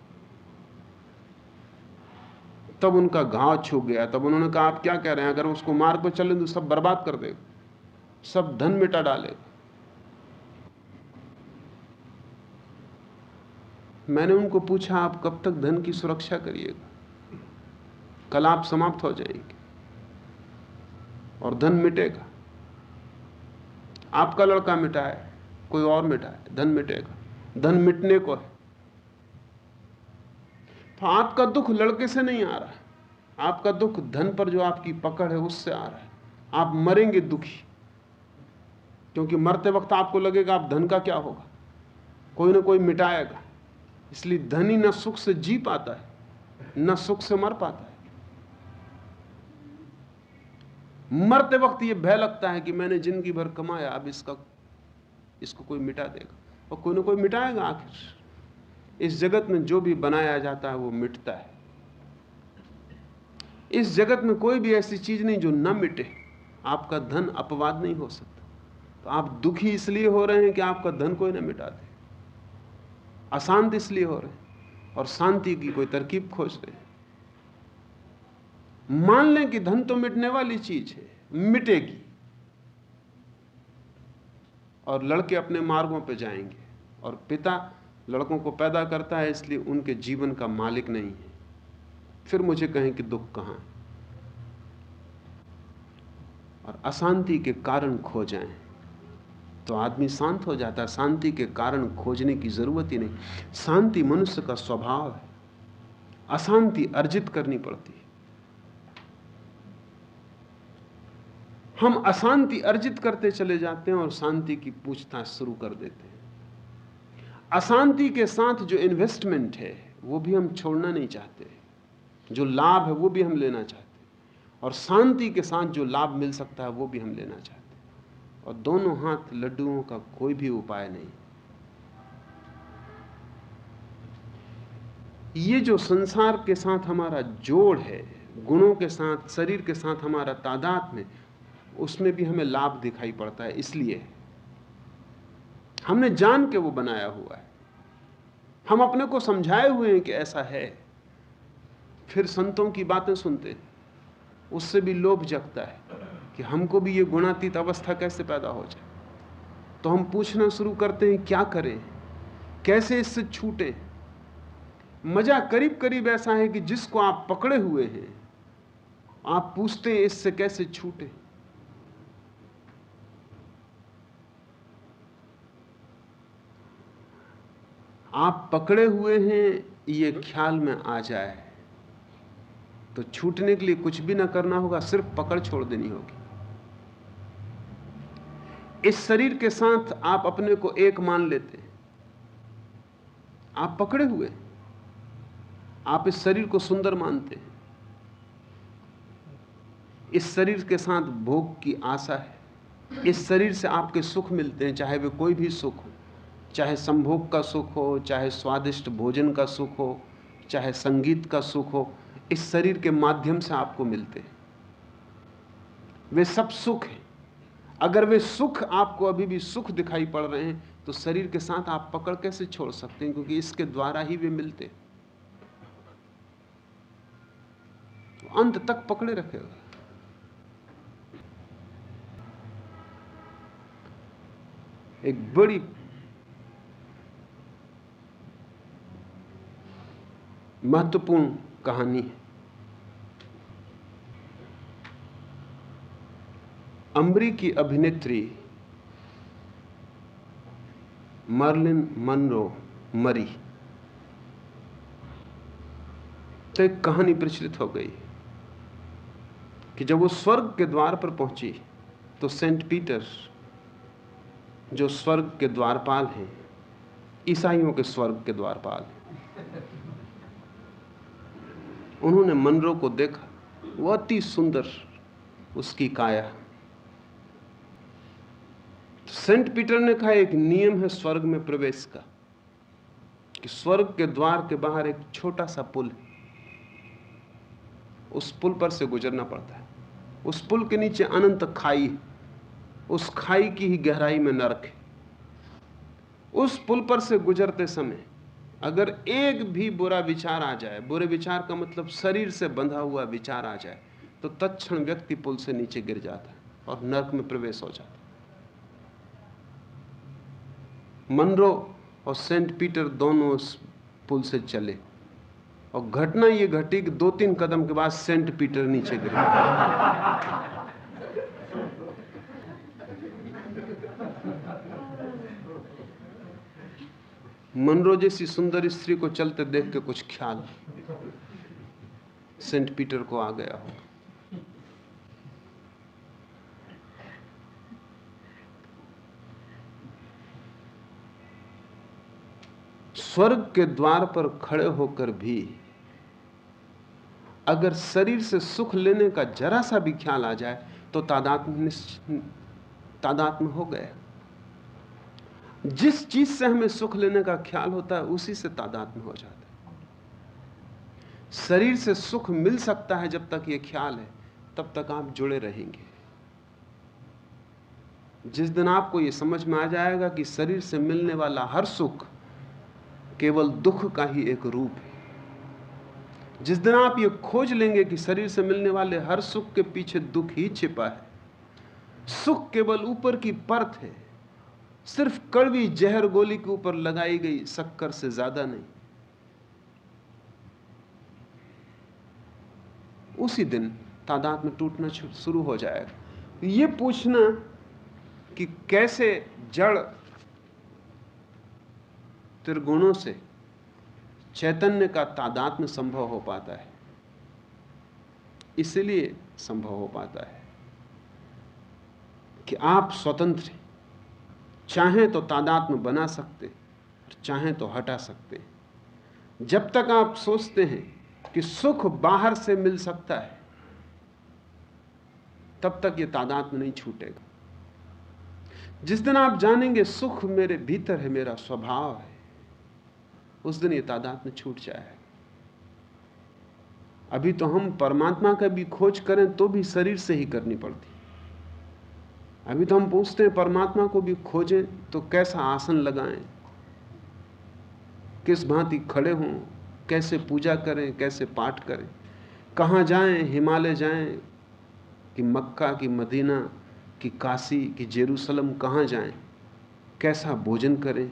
तब उनका घाव छू गया। तब उन्होंने कहा आप क्या कह रहे हैं, अगर उसको मार्ग पर चले तो सब बर्बाद कर देगा, सब धन मिटा डालेगा। मैंने उनको पूछा आप कब तक धन की सुरक्षा करिएगा? कल आप समाप्त हो जाएंगे और धन मिटेगा। आपका लड़का मिटाए, कोई और मिटाए, धन मिटेगा। धन मिटने को है। तो आपका दुख लड़के से नहीं आ रहा है, आपका दुख धन पर जो आपकी पकड़ है उससे आ रहा है। आप मरेंगे दुखी, क्योंकि मरते वक्त आपको लगेगा आप धन का क्या होगा, कोई ना कोई मिटाएगा। इसलिए धनी न सुख से जी पाता है, न सुख से मर पाता है। मरते वक्त ये भय लगता है कि मैंने जिंदगी भर कमाया, अब इसको कोई मिटा देगा, और कोई ना कोई मिटाएगा। आखिर इस जगत में जो भी बनाया जाता है वो मिटता है। इस जगत में कोई भी ऐसी चीज नहीं जो न मिटे। आपका धन अपवाद नहीं हो सकता। तो आप दुखी इसलिए हो रहे हैं कि आपका धन कोई न मिटा दे, अशांत इसलिए हो रहे हैं, और शांति की कोई तरकीब खोज रहे हैं। मान लें कि धन तो मिटने वाली चीज है, मिटेगी, और लड़के अपने मार्गों पे जाएंगे। और पिता लड़कों को पैदा करता है, इसलिए उनके जीवन का मालिक नहीं है। फिर मुझे कहें कि दुख कहां है? और अशांति के कारण खो जाएं तो आदमी शांत हो जाता है। शांति के कारण खोजने की जरूरत ही नहीं। शांति मनुष्य का स्वभाव है, अशांति अर्जित करनी पड़ती है। हम अशांति अर्जित करते चले जाते हैं और शांति की पूछताछ शुरू कर देते हैं। अशांति के साथ जो इन्वेस्टमेंट है वो भी हम छोड़ना नहीं चाहते, जो लाभ है वो भी हम लेना चाहते हैं, और शांति के साथ जो लाभ मिल सकता है वो भी हम लेना चाहते हैं। और दोनों हाथ लड्डुओं का कोई भी उपाय नहीं। ये जो संसार के साथ हमारा जोड़ है, गुणों के साथ, शरीर के साथ हमारा तादाद में, उसमें भी हमें लाभ दिखाई पड़ता है। इसलिए हमने जान के वो बनाया हुआ है, हम अपने को समझाए हुए हैं कि ऐसा है। फिर संतों की बातें सुनते हैं, उससे भी लोभ जगता है कि हमको भी ये गुणातीत अवस्था कैसे पैदा हो जाए। तो हम पूछना शुरू करते हैं क्या करें, कैसे इससे छूटे। मजा करीब करीब ऐसा है कि जिसको आप पकड़े हुए हैं आप पूछते हैं इससे कैसे छूटे। आप पकड़े हुए हैं ये ख्याल में आ जाए तो छूटने के लिए कुछ भी ना करना होगा, सिर्फ पकड़ छोड़ देनी होगी। इस शरीर के साथ आप अपने को एक मान लेते हैं, आप पकड़े हुए, आप इस शरीर को सुंदर मानते हैं, इस शरीर के साथ भोग की आशा है, इस शरीर से आपके सुख मिलते हैं, चाहे वे कोई भी सुख हो, चाहे संभोग का सुख हो, चाहे स्वादिष्ट भोजन का सुख हो, चाहे संगीत का सुख हो, इस शरीर के माध्यम से आपको मिलते हैं। वे सब सुख हैं। अगर वे सुख आपको अभी भी सुख दिखाई पड़ रहे हैं तो शरीर के साथ आप पकड़ कैसे छोड़ सकते हैं, क्योंकि इसके द्वारा ही वे मिलते। तो अंत तक पकड़े रखेगा। एक बड़ी महत्वपूर्ण कहानी है। अमेरिकी अभिनेत्री मर्लिन मनरो मरी तो एक कहानी प्रचलित हो गई कि जब वो स्वर्ग के द्वार पर पहुंची तो सेंट पीटर, जो स्वर्ग के द्वारपाल हैं, ईसाइयों के स्वर्ग के द्वारपाल, उन्होंने मनरो को देखा। वो अति सुंदर उसकी काया। सेंट पीटर ने कहा एक नियम है स्वर्ग में प्रवेश का कि स्वर्ग के द्वार के बाहर एक छोटा सा पुल है, उस पुल पर से गुजरना पड़ता है। उस पुल के नीचे अनंत खाई है, उस खाई की ही गहराई में नरक है। उस पुल पर से गुजरते समय अगर एक भी बुरा विचार आ जाए, बुरे विचार का मतलब शरीर से बंधा हुआ विचार आ जाए, तो तत्क्षण व्यक्ति पुल से नीचे गिर जाता है और नरक में प्रवेश हो जाता है। मनरो और सेंट पीटर दोनों उस पुल से चले और घटना ये घटी कि 2-3 कदम के बाद सेंट पीटर नीचे गिर गए। मनरो जैसी सुंदर स्त्री को चलते देख के कुछ ख्याल सेंट पीटर को आ गया होगा। स्वर्ग के द्वार पर खड़े होकर भी अगर शरीर से सुख लेने का जरा सा भी ख्याल आ जाए तो तादात्म्य हो गया। जिस चीज से हमें सुख लेने का ख्याल होता है उसी से तादात्म्य हो जाता है। शरीर से सुख मिल सकता है जब तक ये ख्याल है, तब तक आप जुड़े रहेंगे। जिस दिन आपको ये समझ में आ जाएगा कि शरीर से मिलने वाला हर सुख केवल दुख का ही एक रूप है, जिस दिन आप ये खोज लेंगे कि शरीर से मिलने वाले हर सुख के पीछे दुख ही छिपा है, सुख केवल ऊपर की परत है, सिर्फ कड़वी जहर गोली के ऊपर लगाई गई शक्कर से ज्यादा नहीं, उसी दिन तादाद में टूटना शुरू हो जाएगा। ये पूछना कि कैसे जड़ त्रिगुणों से चैतन्य का तादात्म्य संभव हो पाता है, इसलिए संभव हो पाता है कि आप स्वतंत्र हैं, चाहें तो तादात्म्य बना सकते, चाहें तो हटा सकते। जब तक आप सोचते हैं कि सुख बाहर से मिल सकता है, तब तक यह तादात्म्य नहीं छूटेगा। जिस दिन आप जानेंगे सुख मेरे भीतर है, मेरा स्वभाव है, उस दिन ये तादात्म्य छूट जाएगा। अभी तो हम परमात्मा का भी खोज करें तो भी शरीर से ही करनी पड़ती। अभी तो हम पूछते हैं परमात्मा को भी खोजें तो कैसा आसन लगाएं, किस भांति खड़े हों, कैसे पूजा करें, कैसे पाठ करें, कहाँ जाएं, हिमालय जाएं कि मक्का की मदीना की काशी की जेरूसलम, कहाँ जाएं, कैसा भोजन करें,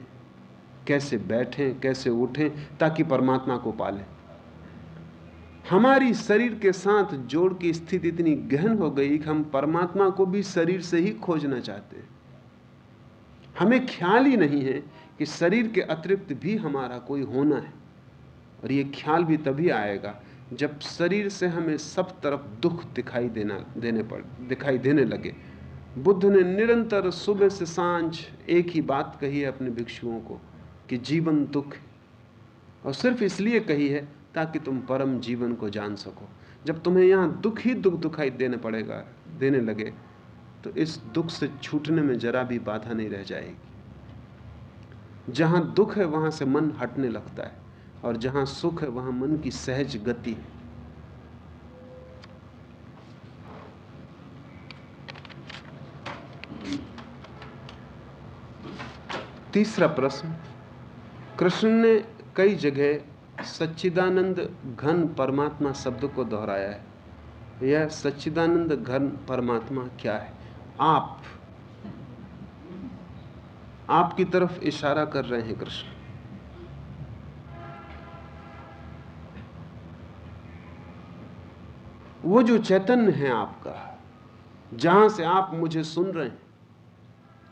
कैसे बैठें, कैसे उठें ताकि परमात्मा को पालें। हमारी शरीर के साथ जोड़ की स्थिति इतनी गहन हो गई कि हम परमात्मा को भी शरीर से ही खोजना चाहते हैं। हमें ख्याल ही नहीं है कि शरीर के अतिरिक्त भी हमारा कोई होना है। और ये ख्याल भी तभी आएगा जब शरीर से हमें सब तरफ दुख दिखाई देने लगे। बुद्ध ने निरंतर सुबह से सांझ एक ही बात कही है अपने भिक्षुओं को कि जीवन दुख है, और सिर्फ इसलिए कही है ताकि तुम परम जीवन को जान सको। जब तुम्हें यहां दुख ही दुख दिखाई देने लगे तो इस दुख से छूटने में जरा भी बाधा नहीं रह जाएगी। जहां दुख है वहां से मन हटने लगता है, और जहां सुख है वहां मन की सहज गति है। तीसरा प्रश्न, कृष्ण ने कई जगह सच्चिदानंद घन परमात्मा शब्द को दोहराया है। यह सच्चिदानंद घन परमात्मा क्या है? आपकी तरफ इशारा कर रहे हैं कृष्ण। वो जो चैतन्य है आपका, जहां से आप मुझे सुन रहे हैं,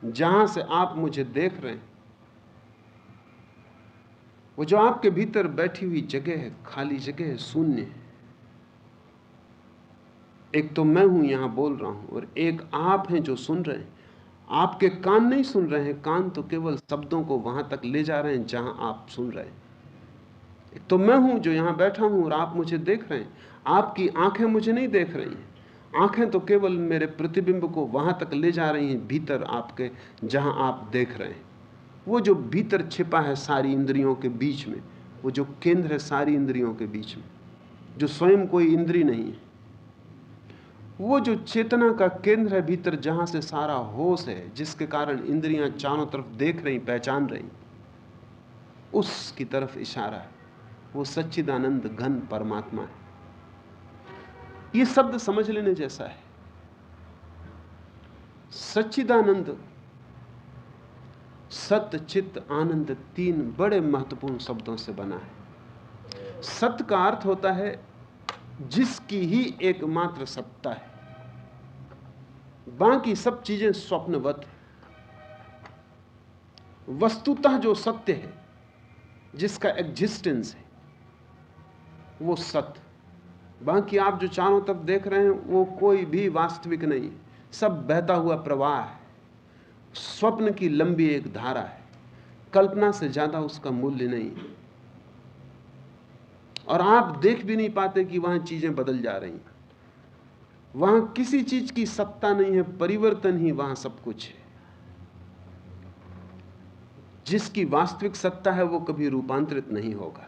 जहां से आप मुझे देख रहे हैं, वो जो आपके भीतर बैठी हुई जगह है, खाली जगह है, शून्य है। एक तो मैं हूं यहां बोल रहा हूं, और एक आप हैं जो सुन रहे हैं। आपके कान नहीं सुन रहे हैं, कान तो केवल शब्दों को वहां तक ले जा रहे हैं जहां आप सुन रहे हैं। एक तो मैं हूं जो यहां बैठा हूं और आप मुझे देख रहे हैं। आपकी आंखें मुझे नहीं देख रही हैं, आंखें तो केवल मेरे प्रतिबिंब को वहां तक ले जा रही हैं भीतर आपके, जहां आप देख रहे हैं। वो जो भीतर छिपा है सारी इंद्रियों के बीच में, वो जो केंद्र है सारी इंद्रियों के बीच में, जो स्वयं कोई इंद्री नहीं है, वो जो चेतना का केंद्र है भीतर, जहां से सारा होश है, जिसके कारण इंद्रियां चारों तरफ देख रही, पहचान रही, उसकी तरफ इशारा है। वो सच्चिदानंद घन परमात्मा है। ये शब्द समझ लेने जैसा है। सच्चिदानंद, सत्य, चित्त, आनंद, तीन बड़े महत्वपूर्ण शब्दों से बना है। सत्य का अर्थ होता है जिसकी ही एकमात्र सत्ता है, बाकी सब चीजें स्वप्नवत है। वस्तुतः जो सत्य है, जिसका एग्जिस्टेंस है, वो सत्य। बाकी आप जो चारों तरफ देख रहे हैं वो कोई भी वास्तविक नहीं है, सब बहता हुआ प्रवाह है, स्वप्न की लंबी एक धारा है, कल्पना से ज्यादा उसका मूल्य नहीं है। और आप देख भी नहीं पाते कि वहां चीजें बदल जा रही हैं। वहां किसी चीज की सत्ता नहीं है, परिवर्तन ही वहां सब कुछ है। जिसकी वास्तविक सत्ता है वो कभी रूपांतरित नहीं होगा।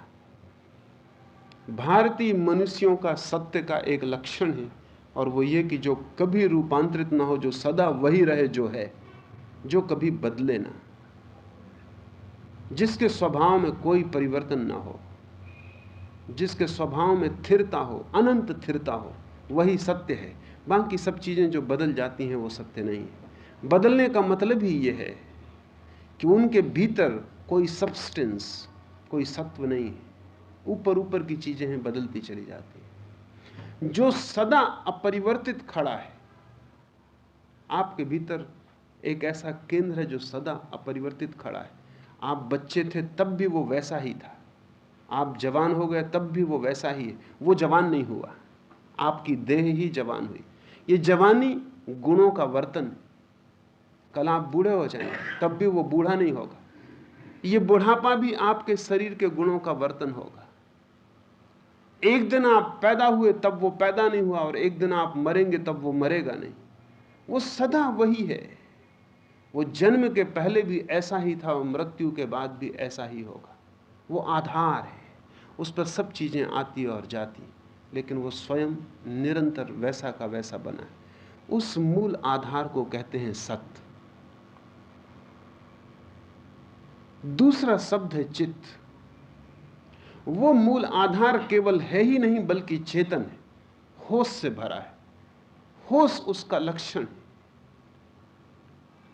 भारतीय मनुष्यों का सत्य का एक लक्षण है, और वो ये कि जो कभी रूपांतरित ना हो, जो सदा वही रहे जो है, जो कभी बदले ना, जिसके स्वभाव में कोई परिवर्तन ना हो, जिसके स्वभाव में स्थिरता हो, अनंत स्थिरता हो, वही सत्य है। बाकी सब चीजें जो बदल जाती हैं वो सत्य नहीं है। बदलने का मतलब ही यह है कि उनके भीतर कोई सब्सटेंस, कोई सत्व नहीं है। ऊपर ऊपर की चीजें हैं, बदलती चली जाती हैं। जो सदा अपरिवर्तित खड़ा है, आपके भीतर एक ऐसा केंद्र है जो सदा अपरिवर्तित खड़ा है। आप बच्चे थे तब भी वो वैसा ही था, आप जवान हो गए तब भी वो वैसा ही है। वो जवान नहीं हुआ, आपकी देह ही जवान हुई। ये जवानी गुणों का वर्तन। कल आप बूढ़े हो जाएंगे तब भी वो बूढ़ा नहीं होगा। ये बुढ़ापा भी आपके शरीर के गुणों का वर्तन होगा। एक दिन आप पैदा हुए तब वो पैदा नहीं हुआ, और एक दिन आप मरेंगे तब वो मरेगा नहीं। वो सदा वही है। वो जन्म के पहले भी ऐसा ही था और मृत्यु के बाद भी ऐसा ही होगा। वो आधार है, उस पर सब चीजें आती और जाती, लेकिन वो स्वयं निरंतर वैसा का वैसा बना है। उस मूल आधार को कहते हैं सत्य। दूसरा शब्द है चित्त। वो मूल आधार केवल है ही नहीं बल्कि चेतन है, होश से भरा है। होश उसका लक्षण है।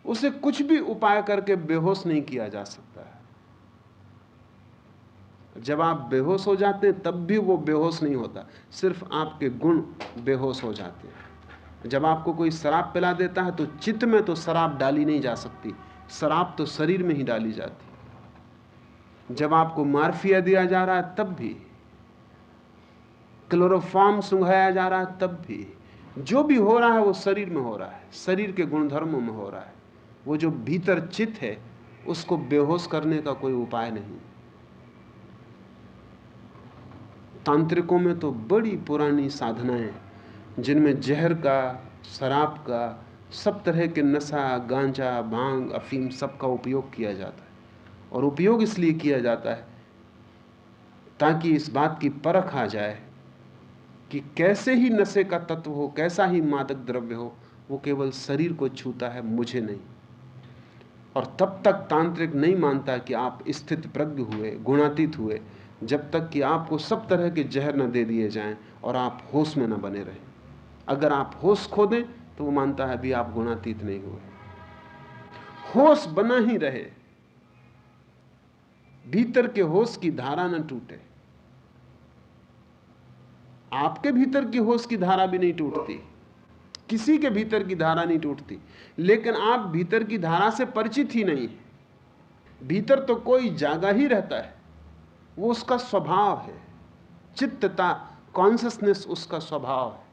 उसे कुछ भी उपाय करके बेहोश नहीं किया जा सकता है। जब आप बेहोश हो जाते हैं तब भी वो बेहोश नहीं होता, सिर्फ आपके गुण बेहोश हो जाते हैं। जब आपको कोई शराब पिला देता है तो चित्त में तो शराब डाली नहीं जा सकती, शराब तो शरीर में ही डाली जाती। जब आपको मार्फिया दिया जा रहा है तब भी, क्लोरोफॉर्म सुंघाया जा रहा है तब भी, जो भी हो रहा है वो शरीर में हो रहा है, शरीर के गुणधर्मों में हो रहा है। वो जो भीतर चित्त है उसको बेहोश करने का कोई उपाय नहीं। तांत्रिकों में तो बड़ी पुरानी साधनाएं जिनमें जहर का, शराब का, सब तरह के नशा, गांजा, भांग, अफीम सब का उपयोग किया जाता है। और उपयोग इसलिए किया जाता है ताकि इस बात की परख आ जाए कि कैसे ही नशे का तत्व हो, कैसा ही मादक द्रव्य हो, वो केवल शरीर को छूता है, मुझे नहीं। और तब तक तांत्रिक नहीं मानता कि आप स्थित प्रज्ञ हुए, गुणातीत हुए, जब तक कि आपको सब तरह के जहर न दे दिए जाएं और आप होश में न बने रहें। अगर आप होश खो दें तो वो मानता है अभी आप गुणातीत नहीं हुए। होश बना ही रहे, भीतर के होश की धारा न टूटे। आपके भीतर की होश की धारा भी नहीं टूटती, किसी के भीतर की धारा नहीं टूटती, लेकिन आप भीतर की धारा से परिचित ही नहीं। भीतर तो कोई जागा ही रहता है, वो उसका स्वभाव है, चित्तता, कॉन्शसनेस उसका स्वभाव है।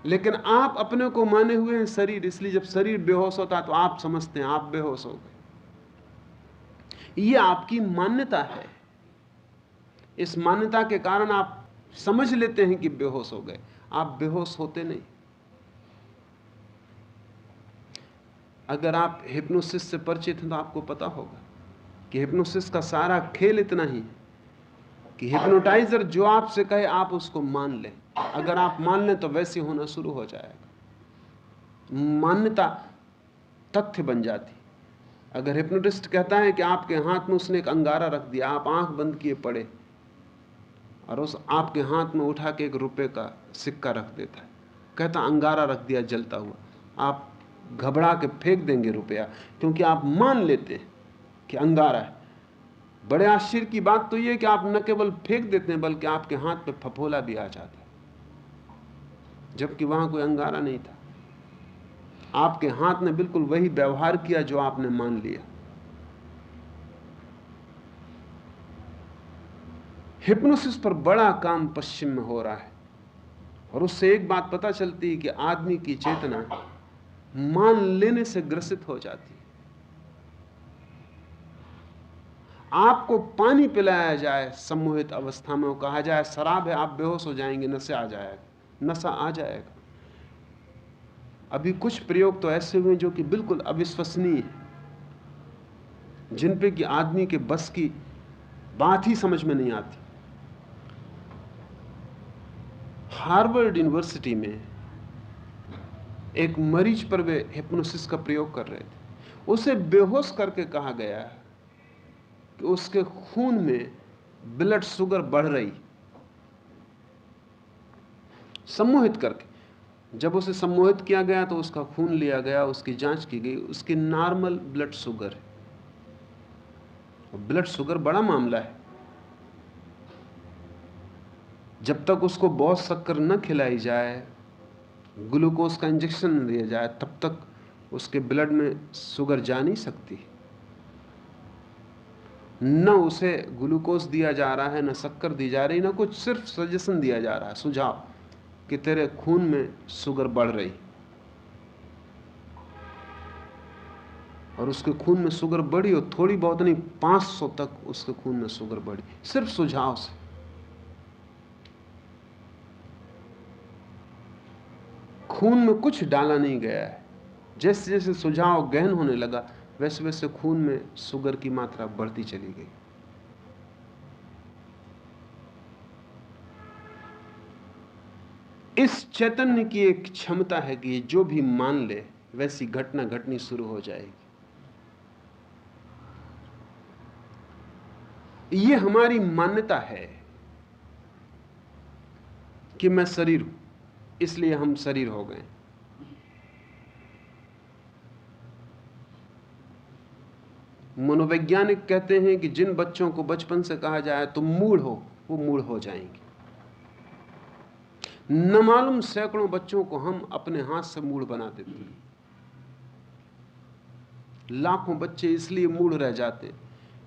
लेकिन आप अपने को माने हुए हैं शरीर, इसलिए जब शरीर बेहोश होता है तो आप समझते हैं आप बेहोश हो गए। ये आपकी मान्यता है। इस मान्यता के कारण आप समझ लेते हैं कि बेहोश हो गए, आप बेहोश होते नहीं। अगर आप हिप्नोसिस से परिचित हैं तो आपको पता होगा कि हिप्नोसिस का सारा खेल इतना ही है कि हिप्नोटाइजर जो आपसे कहे आप उसको मान लें। अगर आप मान लें तो वैसे होना शुरू हो जाएगा, मान्यता तथ्य बन जाती। अगर हिप्नोटिस्ट कहता है कि आपके हाथ में उसने एक अंगारा रख दिया, आप आंख बंद किए पड़े और उस आपके हाथ में उठा के 1 रुपए का सिक्का रख देता है, कहता अंगारा रख दिया जलता हुआ, आप घबरा के फेंक देंगे रुपया, क्योंकि आप मान लेते हैं कि अंगारा है। बड़े आश्चर्य की बात तो यह कि आप न केवल फेंक देते हैं बल्कि आपके हाथ पे फफोला भी आ जाता है, जबकि वहां कोई अंगारा नहीं था। आपके हाथ ने बिल्कुल वही व्यवहार किया जो आपने मान लिया। हिप्नोसिस पर बड़ा काम पश्चिम में हो रहा है और उससे एक बात पता चलती है कि आदमी की चेतना मान लेने से ग्रसित हो जाती है। आपको पानी पिलाया जाए सम्मोहित अवस्था में, कहा जाए शराब है, आप बेहोश हो जाएंगे, नशा आ जाएगा। अभी कुछ प्रयोग तो ऐसे हुए जो कि बिल्कुल अविश्वसनीय है, जिन पे कि आदमी के बस की बात ही समझ में नहीं आती। हार्वर्ड यूनिवर्सिटी में एक मरीज पर वे हिप्नोसिस का प्रयोग कर रहे थे। उसे बेहोश करके कहा गया कि उसके खून में ब्लड शुगर बढ़ रही, सम्मोहित करके। जब उसे सम्मोहित किया गया तो उसका खून लिया गया, उसकी जांच की गई, उसकी नॉर्मल ब्लड शुगर है। ब्लड शुगर बड़ा मामला है। जब तक उसको बहुत शक्कर न खिलाई जाए, ग्लूकोज का इंजेक्शन न दिया जाए, तब तक उसके ब्लड में शुगर जा नहीं सकती। न उसे ग्लूकोज दिया जा रहा है, न शक्कर दी जा रही, न कुछ, सिर्फ सजेशन दिया जा रहा है, सुझाव कि तेरे खून में शुगर बढ़ रही। और उसके खून में शुगर बढ़ी, और थोड़ी बहुत नहीं, 500 तक उसके खून में शुगर बढ़ी, सिर्फ सुझाव से। खून में कुछ डाला नहीं गया है। जैसे जैसे सुझाव गहन होने लगा वैसे वैसे खून में शुगर की मात्रा बढ़ती चली गई। इस चैतन्य की एक क्षमता है कि जो भी मान ले वैसी घटना घटनी शुरू हो जाएगी। ये हमारी मान्यता है कि मैं शरीर हूं, इसलिए हम शरीर हो गए। मनोवैज्ञानिक कहते हैं कि जिन बच्चों को बचपन से कहा जाए तुम मूढ़ हो, वो मूढ़ हो जाएंगे। न मालूम सैकड़ों बच्चों को हम अपने हाथ से मूढ़ बना देते हैं। लाखों बच्चे इसलिए मूढ़ रह जाते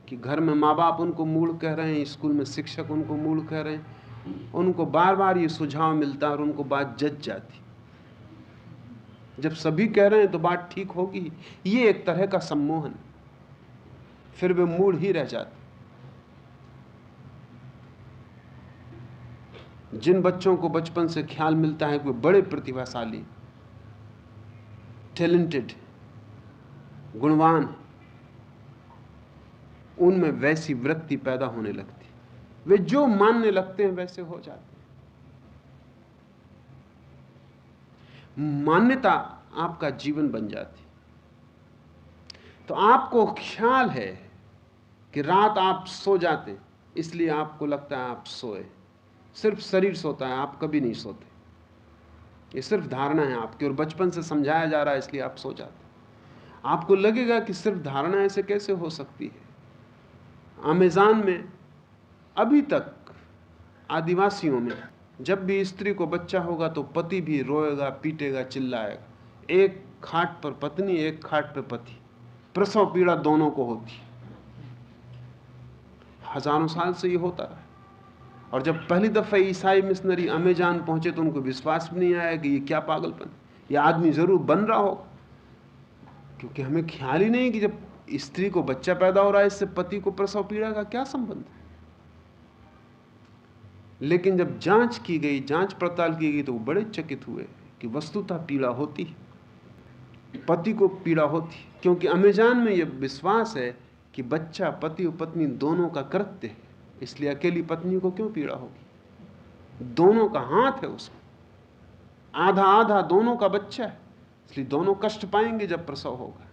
कि घर में माँ बाप उनको मूढ़ कह रहे हैं, स्कूल में शिक्षक उनको मूढ़ कह रहे हैं, उनको बार बार ये सुझाव मिलता है और उनको बात जच जाती। जब सभी कह रहे हैं तो बात ठीक होगी। ये एक तरह का सम्मोहन, फिर वे मूढ़ ही रह जाते। जिन बच्चों को बचपन से ख्याल मिलता है कि वे बड़े प्रतिभाशाली, टैलेंटेड, गुणवान, उनमें वैसी वृत्ति पैदा होने लगती। वे जो मानने लगते हैं वैसे हो जाते हैं। मान्यता आपका जीवन बन जाती। तो आपको ख्याल है कि रात आप सो जाते, इसलिए आपको लगता है आप सोए। सिर्फ शरीर सोता है, आप कभी नहीं सोते। ये सिर्फ धारणा है आपकी, और बचपन से समझाया जा रहा है, इसलिए आप सो जाते। आपको लगेगा कि सिर्फ धारणा ऐसे कैसे हो सकती है। अमेज़न में अभी तक आदिवासियों में जब भी स्त्री को बच्चा होगा तो पति भी रोएगा, पीटेगा, चिल्लाएगा। एक खाट पर पत्नी, एक खाट पर पति। प्रसव पीड़ा दोनों को होती। हजारों साल से ये होता है। और जब पहली दफा ईसाई मिशनरी अमेज़न पहुंचे तो उनको विश्वास भी नहीं आया कि ये क्या पागलपन, ये आदमी जरूर बन रहा होगा, क्योंकि हमें ख्याल ही नहीं कि जब स्त्री को बच्चा पैदा हो रहा है इससे पति को प्रसव पीड़ा का क्या संबंध है। लेकिन जब जांच की गई, जांच पड़ताल की गई, तो वो बड़े चकित हुए कि वस्तुतः पीड़ा होती, पति को पीड़ा होती। क्योंकि अमेज़न में यह विश्वास है कि बच्चा पति और पत्नी दोनों का कृत्य है, इसलिए अकेली पत्नी को क्यों पीड़ा होगी। दोनों का हाथ है उसमें, आधा आधा दोनों का बच्चा है, इसलिए दोनों कष्ट पाएंगे जब प्रसव होगा।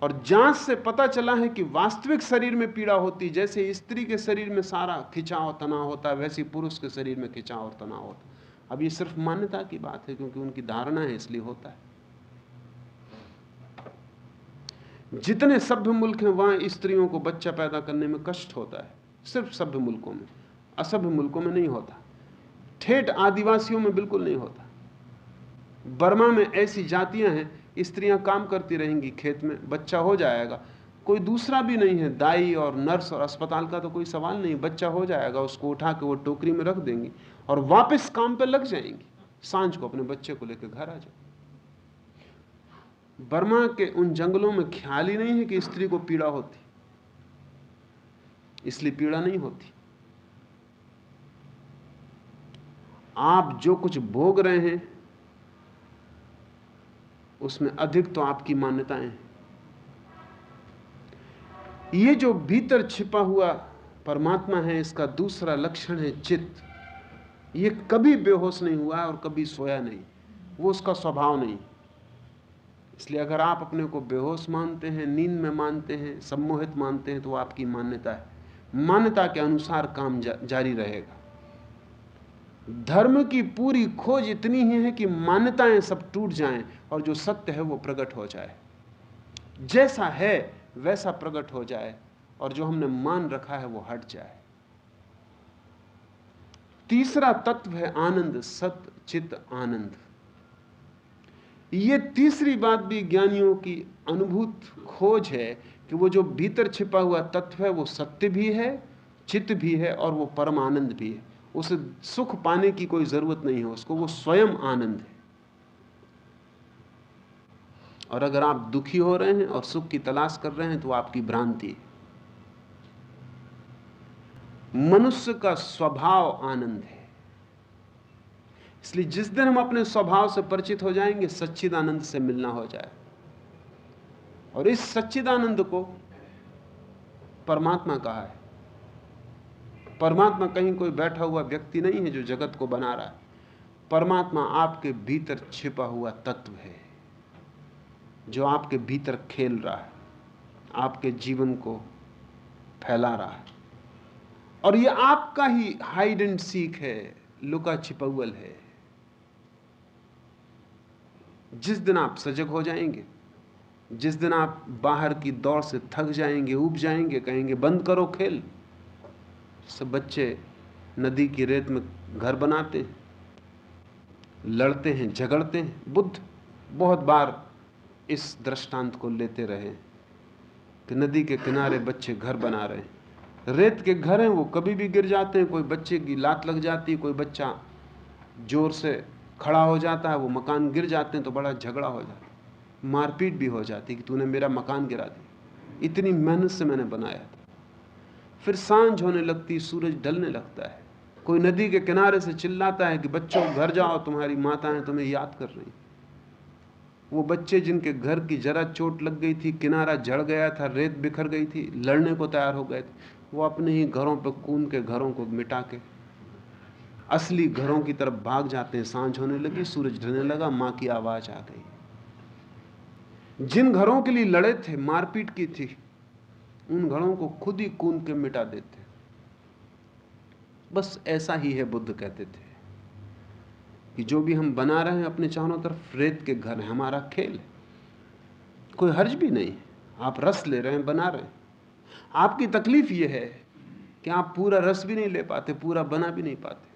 और जांच से पता चला है कि वास्तविक शरीर में पीड़ा होती, जैसे स्त्री के शरीर में सारा खिंचाव तनाव होता है, वैसे पुरुष के शरीर में खिंचाव और तनाव होता है। अब ये सिर्फ मान्यता की बात है, क्योंकि उनकी धारणा है, इसलिए होता है। जितने सभ्य मुल्क हैं वहां स्त्रियों को बच्चा पैदा करने में कष्ट होता है, सिर्फ सभ्य मुल्कों में, असभ्य मुल्कों में नहीं होता। ठेठ आदिवासियों में बिल्कुल नहीं होता। बर्मा में ऐसी जातियां हैं, स्त्रियां काम करती रहेंगी खेत में, बच्चा हो जाएगा, कोई दूसरा भी नहीं है, दाई और नर्स और अस्पताल का तो कोई सवाल नहीं, बच्चा हो जाएगा, उसको उठा के वो टोकरी में रख देंगी और वापस काम पे लग जाएंगी। सांझ को अपने बच्चे को लेकर घर आ जाए। बर्मा के उन जंगलों में ख्याल ही नहीं है कि स्त्री को पीड़ा होती, इसलिए पीड़ा नहीं होती। आप जो कुछ भोग रहे हैं उसमें अधिक तो आपकी मान्यताएं हैं। ये जो भीतर छिपा हुआ परमात्मा है, इसका दूसरा लक्षण है चित्त। ये कभी बेहोश नहीं हुआ और कभी सोया नहीं, वो उसका स्वभाव नहीं। इसलिए अगर आप अपने को बेहोश मानते हैं, नींद में मानते हैं, सम्मोहित मानते हैं, तो आपकी मान्यता है। मान्यता के अनुसार काम जारी रहेगा। धर्म की पूरी खोज इतनी ही है कि मान्यताएं सब टूट जाएं और जो सत्य है वो प्रकट हो जाए, जैसा है वैसा प्रकट हो जाए, और जो हमने मान रखा है वो हट जाए। तीसरा तत्व है आनंद, सत चित आनंद। ये तीसरी बात भी ज्ञानियों की अनुभूत खोज है कि वो जो भीतर छिपा हुआ तत्व है वो सत्य भी है, चित्त भी है, और वो परम आनंद भी है। उसे सुख पाने की कोई जरूरत नहीं है उसको, वो स्वयं आनंद है। और अगर आप दुखी हो रहे हैं और सुख की तलाश कर रहे हैं तो आपकी भ्रांति है। मनुष्य का स्वभाव आनंद है। इसलिए जिस दिन हम अपने स्वभाव से परिचित हो जाएंगे, सच्चिदानंद से मिलना हो जाए। और इस सच्चिदानंद को परमात्मा कहा है। परमात्मा कहीं कोई बैठा हुआ व्यक्ति नहीं है जो जगत को बना रहा है। परमात्मा आपके भीतर छिपा हुआ तत्व है जो आपके भीतर खेल रहा है, आपके जीवन को फैला रहा है। और यह आपका ही हाइड एंड सीक है, लुका छिपौल है। जिस दिन आप सजग हो जाएंगे, जिस दिन आप बाहर की दौड़ से थक जाएंगे, ऊब जाएंगे, कहेंगे बंद करो खेल, सब बच्चे नदी की रेत में घर बनाते हैं, लड़ते हैं, झगड़ते हैं। बुद्ध बहुत बार इस दृष्टांत को लेते रहे कि नदी के किनारे बच्चे घर बना रहे हैं। रेत के घर हैं, वो कभी भी गिर जाते हैं। कोई बच्चे की लात लग जाती है, कोई बच्चा जोर से खड़ा हो जाता है, वो मकान गिर जाते हैं तो बड़ा झगड़ा हो जाता है, मारपीट भी हो जाती है कि तूने मेरा मकान गिरा दिया, इतनी मेहनत से मैंने बनाया था। फिर सांझ होने लगती, सूरज ढलने लगता है, कोई नदी के किनारे से चिल्लाता है कि बच्चों घर जाओ, तुम्हारी माताएं तुम्हें याद कर रही। वो बच्चे जिनके घर की जरा चोट लग गई थी, किनारा जड़ गया था, रेत बिखर गई थी, लड़ने को तैयार हो गए थे, वो अपने ही घरों पर कूद के घरों को मिटा के असली घरों की तरफ भाग जाते हैं। सांझ होने लगी, सूरज ढलने लगा, मां की आवाज आ गई। जिन घरों के लिए लड़े थे, मारपीट की थी, उन घरों को खुद ही कूद के मिटा देते। बस ऐसा ही है, बुद्ध कहते थे कि जो भी हम बना रहे हैं अपने चारों तरफ रेत के घर है, हमारा खेल है, कोई हर्ज भी नहीं है। आप रस ले रहे हैं, बना रहे हैं। आपकी तकलीफ यह है कि आप पूरा रस भी नहीं ले पाते, पूरा बना भी नहीं पाते।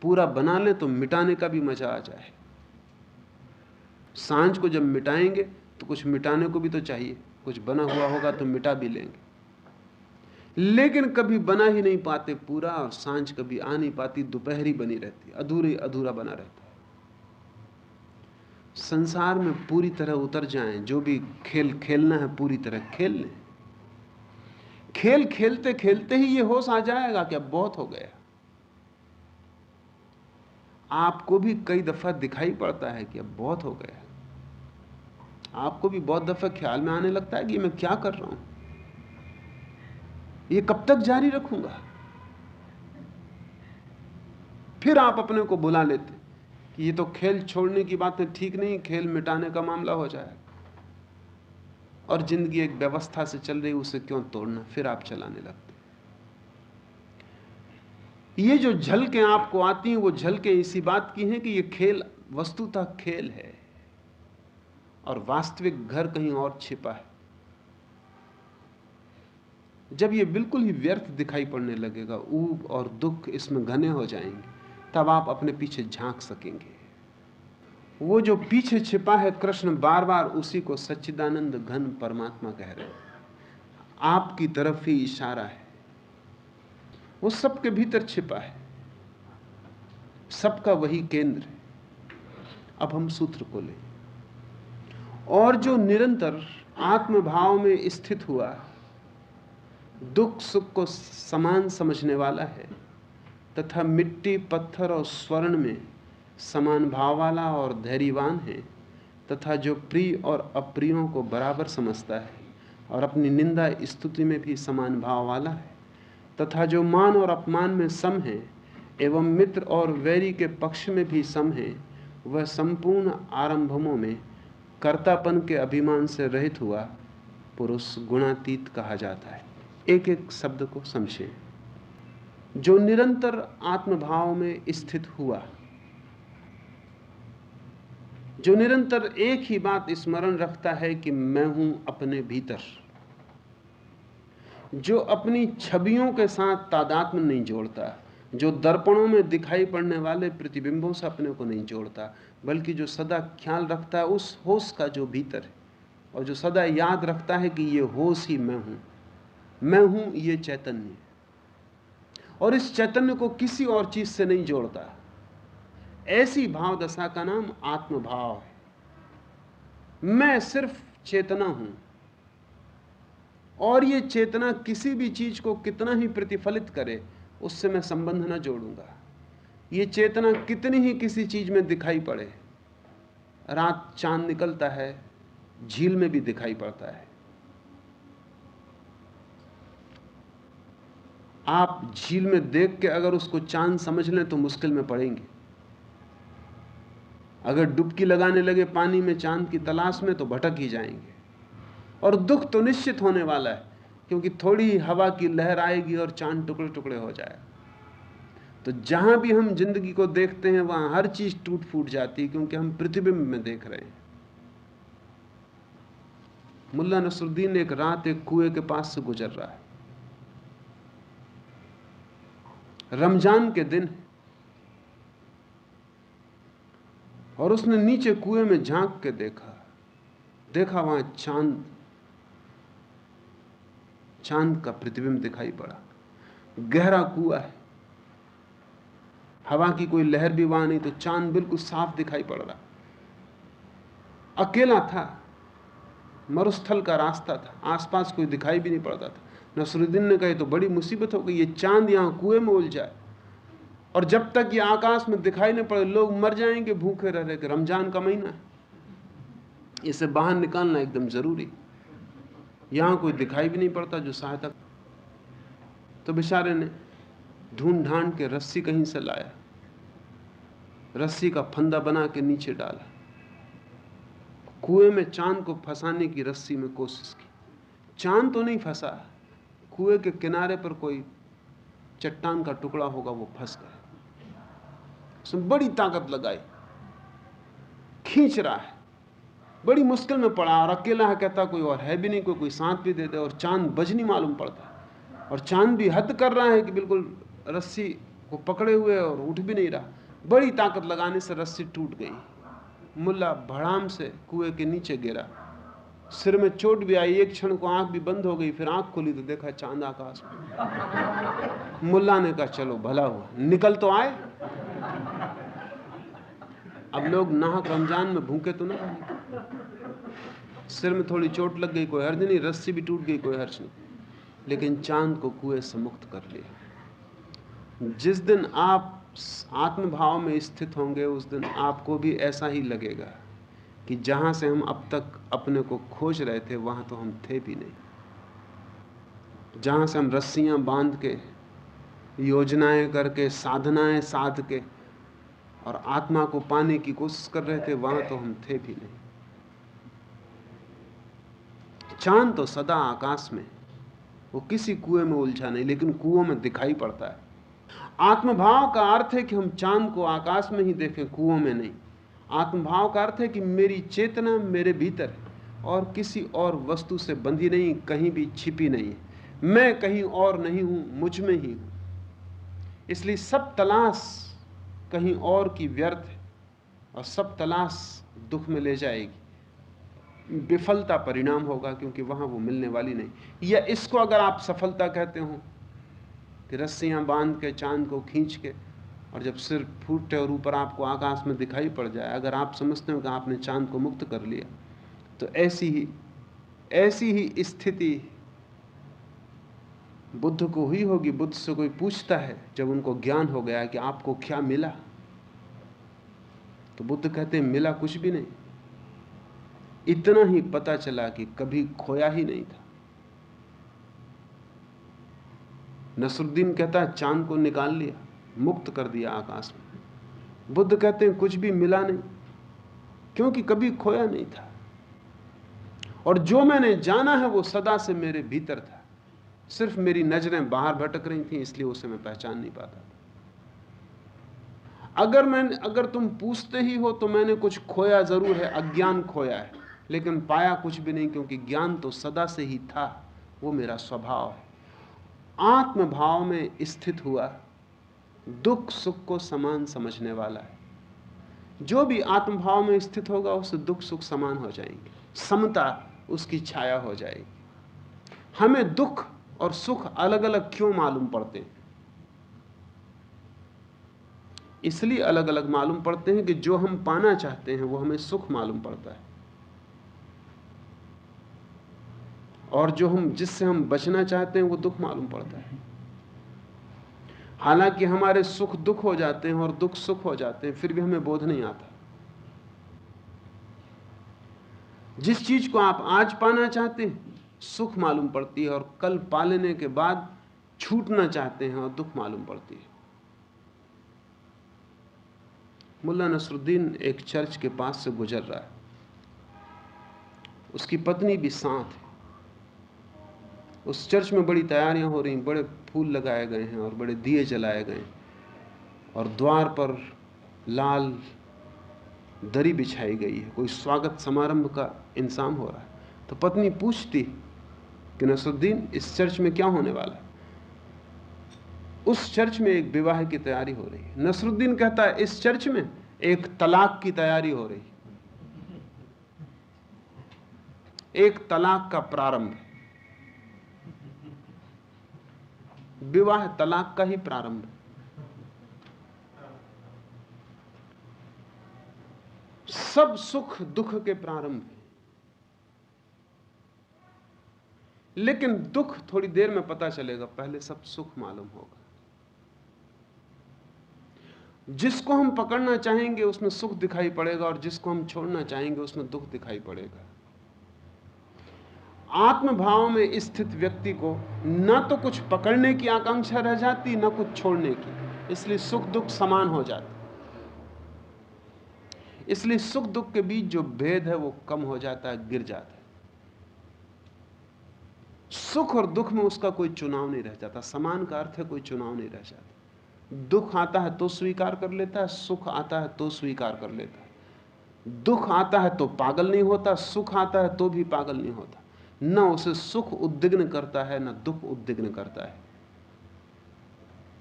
पूरा बना लें तो मिटाने का भी मजा आ जाए। सांझ को जब मिटाएंगे तो कुछ मिटाने को भी तो चाहिए, कुछ बना हुआ होगा तो मिटा भी लेंगे। लेकिन कभी बना ही नहीं पाते पूरा, और सांझ कभी आ नहीं पाती, दोपहरी बनी रहती, अधूरी अधूरा बना रहता है। संसार में पूरी तरह उतर जाएं, जो भी खेल खेलना है पूरी तरह खेल लें। खेल खेलते खेलते ही ये होश आ जाएगा कि अब बहुत हो गया। आपको भी कई दफा दिखाई पड़ता है कि अब बहुत हो गया। आपको भी बहुत दफा ख्याल में आने लगता है कि मैं क्या कर रहा हूं, ये कब तक जारी रखूंगा। फिर आप अपने को बुला लेते कि ये तो खेल छोड़ने की बात है, ठीक नहीं, खेल मिटाने का मामला हो जाए। और जिंदगी एक व्यवस्था से चल रही, उसे क्यों तोड़ना। फिर आप चलाने लगते। ये जो झलकें आपको आती हैं, वो झलकें इसी बात की हैं कि ये खेल वस्तुतः खेल है और वास्तविक घर कहीं और छिपा है। जब ये बिल्कुल ही व्यर्थ दिखाई पड़ने लगेगा, ऊब और दुख इसमें घने हो जाएंगे, तब आप अपने पीछे झांक सकेंगे। वो जो पीछे छिपा है, कृष्ण बार बार उसी को सच्चिदानंद घन परमात्मा कह रहे हैं। आपकी तरफ ही इशारा है। वो सबके भीतर छिपा है, सबका वही केंद्र है। अब हम सूत्र को लें। और जो निरंतर आत्मभाव में स्थित हुआ, दुख सुख को समान समझने वाला है, तथा मिट्टी पत्थर और स्वर्ण में समान भाव वाला और धैर्यवान है, तथा जो प्रिय और अप्रियों को बराबर समझता है और अपनी निंदा स्तुति में भी समान भाव वाला है, तथा जो मान और अपमान में सम है एवं मित्र और वैरी के पक्ष में भी सम है, वह संपूर्ण आरंभों में कर्तापन के अभिमान से रहित हुआ पुरुष गुणातीत कहा जाता है। एक एक शब्द को समझें। जो निरंतर आत्मभाव में स्थित हुआ, जो निरंतर एक ही बात स्मरण रखता है कि मैं हूं अपने भीतर, जो अपनी छवियों के साथ तादात्म्य नहीं जोड़ता, जो दर्पणों में दिखाई पड़ने वाले प्रतिबिंबों से अपने को नहीं जोड़ता, बल्कि जो सदा ख्याल रखता है उस होश का जो भीतर है, और जो सदा याद रखता है कि ये होश ही मैं हूं ये चैतन्य, और इस चैतन्य को किसी और चीज से नहीं जोड़ता, ऐसी भाव दशा का नाम आत्मभाव है। मैं सिर्फ चेतना हूं, और ये चेतना किसी भी चीज को कितना ही प्रतिफलित करे, उससे मैं संबंध न जोड़ूंगा। ये चेतना कितनी ही किसी चीज में दिखाई पड़े, रात चांद निकलता है, झील में भी दिखाई पड़ता है। आप झील में देख के अगर उसको चांद समझ लें तो मुश्किल में पड़ेंगे। अगर डुबकी लगाने लगे पानी में चांद की तलाश में तो भटक ही जाएंगे। और दुख तो निश्चित होने वाला है, क्योंकि थोड़ी हवा की लहर आएगी और चांद टुकड़े टुकड़े हो जाएगा। तो जहां भी हम जिंदगी को देखते हैं वहां हर चीज टूट फूट जाती है, क्योंकि हम प्रतिबिंब में देख रहे हैं। मुल्ला नसरुद्दीन एक रात एक कुएं के पास से गुजर रहा है, रमजान के दिन, और उसने नीचे कुएं में झांक के देखा वहां चांद का प्रतिबिंब दिखाई पड़ा। गहरा कुआं है, हवा की कोई लहर भी वहां नहीं, तो चांद बिल्कुल साफ दिखाई पड़ रहा। अकेला था, मरुस्थल का रास्ता था, आसपास कोई दिखाई भी नहीं पड़ता था। नसरुद्दीन ने कहा तो बड़ी मुसीबत हो गई, ये चांद यहां कुएं में उलझा है, और जब तक ये आकाश में दिखाई नहीं पड़े लोग मर जाएंगे भूखे रह के। रमजान का महीना है, इसे बाहर निकालना एकदम जरूरी। यहां कोई दिखाई भी नहीं पड़ता जो सहायता। तो बेचारे ने ढूंढ ढांड के रस्सी कहीं से लाया, रस्सी का फंदा बना के नीचे डाला, कुएं में चांद को फंसाने की रस्सी में कोशिश की। चांद तो नहीं फंसा, कुएं के किनारे पर कोई चट्टान का टुकड़ा होगा, वो फंस गया। उसने बड़ी ताकत लगाई, खींच रहा है, बड़ी मुश्किल में पड़ा, और अकेला है, कहता कोई और है भी नहीं, कोई साथ भी दे दे, और चांद बजनी मालूम पड़ता है, और चांद भी हद कर रहा है कि बिल्कुल रस्सी को पकड़े हुए और उठ भी नहीं रहा। बड़ी ताकत लगाने से रस्सी टूट गई। मुल्ला भड़ाम से कुएं के नीचे गिरा, सिर में चोट भी आई, एक क्षण को आंख भी बंद हो गई, फिर आंख खुली तो देखा चांद आकाश में। मुल्ला ने कहा चलो भला हुआ, निकल तो आए, अब लोग नाहक रमजान में भूखे तो ना रहेंगे। सिर में थोड़ी चोट लग गई, कोई हर्ज नहीं, रस्सी भी टूट गई, कोई हर्ज नहीं, लेकिन चांद को कुएं से मुक्त कर लिया। जिस दिन आप आत्मभाव में स्थित होंगे उस दिन आपको भी ऐसा ही लगेगा कि जहां से हम अब तक अपने को खोज रहे थे वहां तो हम थे भी नहीं। जहां से हम रस्सियां बांध के, योजनाएं करके, साधनाएं साध के और आत्मा को पाने की कोशिश कर रहे थे वहां तो हम थे भी नहीं। चांद तो सदा आकाश में, वो किसी कुएं में उलझा नहीं, लेकिन कुओं में दिखाई पड़ता है। आत्मभाव का अर्थ है कि हम चांद को आकाश में ही देखें, कुओं में नहीं। आत्मभाव का अर्थ है कि मेरी चेतना मेरे भीतर है और किसी और वस्तु से बंधी नहीं, कहीं भी छिपी नहीं है। मैं कहीं और नहीं हूं, मुझ में ही हूं। इसलिए सब तलाश कहीं और की व्यर्थ है, और सब तलाश दुख में ले जाएगी, विफलता परिणाम होगा, क्योंकि वहां वो मिलने वाली नहीं। या इसको अगर आप सफलता कहते हो कि रस्सियां बांध के चांद को खींच के, और जब सिर फूटे और ऊपर आपको आकाश में दिखाई पड़ जाए, अगर आप समझते हो कि आपने चांद को मुक्त कर लिया, तो ऐसी ही स्थिति बुद्ध को हुई होगी। बुद्ध से कोई पूछता है जब उनको ज्ञान हो गया कि आपको क्या मिला, तो बुद्ध कहते हैं मिला कुछ भी नहीं, इतना ही पता चला कि कभी खोया ही नहीं था। नसरुद्दीन कहता है चांद को निकाल लिया, मुक्त कर दिया आकाश में। बुद्ध कहते हैं कुछ भी मिला नहीं, क्योंकि कभी खोया नहीं था, और जो मैंने जाना है वो सदा से मेरे भीतर था, सिर्फ मेरी नजरें बाहर भटक रही थी, इसलिए उसे मैं पहचान नहीं पाता था। अगर तुम पूछते ही हो तो मैंने कुछ खोया जरूर है, अज्ञान खोया है, लेकिन पाया कुछ भी नहीं, क्योंकि ज्ञान तो सदा से ही था, वो मेरा स्वभाव है। आत्मभाव में स्थित हुआ दुख सुख को समान समझने वाला है। जो भी आत्मभाव में स्थित होगा उससे दुख सुख समान हो जाएंगे, समता उसकी छाया हो जाएगी। हमें दुख और सुख अलग अलग क्यों मालूम पड़ते हैं? इसलिए अलग अलग मालूम पड़ते हैं कि जो हम पाना चाहते हैं वो हमें सुख मालूम पड़ता है, और जिससे हम बचना चाहते हैं वो दुख मालूम पड़ता है। हालांकि हमारे सुख दुख हो जाते हैं और दुख सुख हो जाते हैं, फिर भी हमें बोध नहीं आता। जिस चीज को आप आज पाना चाहते हैं सुख मालूम पड़ती है, और कल पा लेने के बाद छूटना चाहते हैं और दुख मालूम पड़ती है। मुल्ला नसरुद्दीन एक चर्च के पास से गुजर रहा है, उसकी पत्नी भी साथ है। उस चर्च में बड़ी तैयारियां हो रही, बड़े फूल लगाए गए हैं और बड़े दिए जलाए गए हैं, और द्वार पर लाल दरी बिछाई गई है, कोई स्वागत समारंभ का इंतजाम हो रहा है। तो पत्नी पूछती कि नसरुद्दीन, इस चर्च में क्या होने वाला है? उस चर्च में एक विवाह की तैयारी हो रही है। नसरुद्दीन कहता है, इस चर्च में एक तलाक की तैयारी हो रही है, एक तलाक का प्रारंभ। विवाह तलाक का ही प्रारंभ है। सब सुख दुख के प्रारंभ है, लेकिन दुख थोड़ी देर में पता चलेगा, पहले सब सुख मालूम होगा। जिसको हम पकड़ना चाहेंगे उसमें सुख दिखाई पड़ेगा, और जिसको हम छोड़ना चाहेंगे उसमें दुख दिखाई पड़ेगा। आत्मभाव में स्थित व्यक्ति को ना तो कुछ पकड़ने की आकांक्षा रह जाती, ना कुछ छोड़ने की, इसलिए सुख दुख समान हो जाते। इसलिए सुख दुख के बीच जो भेद है वो कम हो जाता है, गिर जाता है। सुख और दुख में उसका कोई चुनाव नहीं रह जाता। समान का अर्थ है कोई चुनाव नहीं रह जाता। दुख आता है तो स्वीकार कर लेता है, सुख आता है तो स्वीकार कर लेता है। दुख आता है तो पागल नहीं होता, सुख आता है तो भी पागल नहीं होता। न उसे सुख उद्विग्न करता है, न दुख उद्विग्न करता है।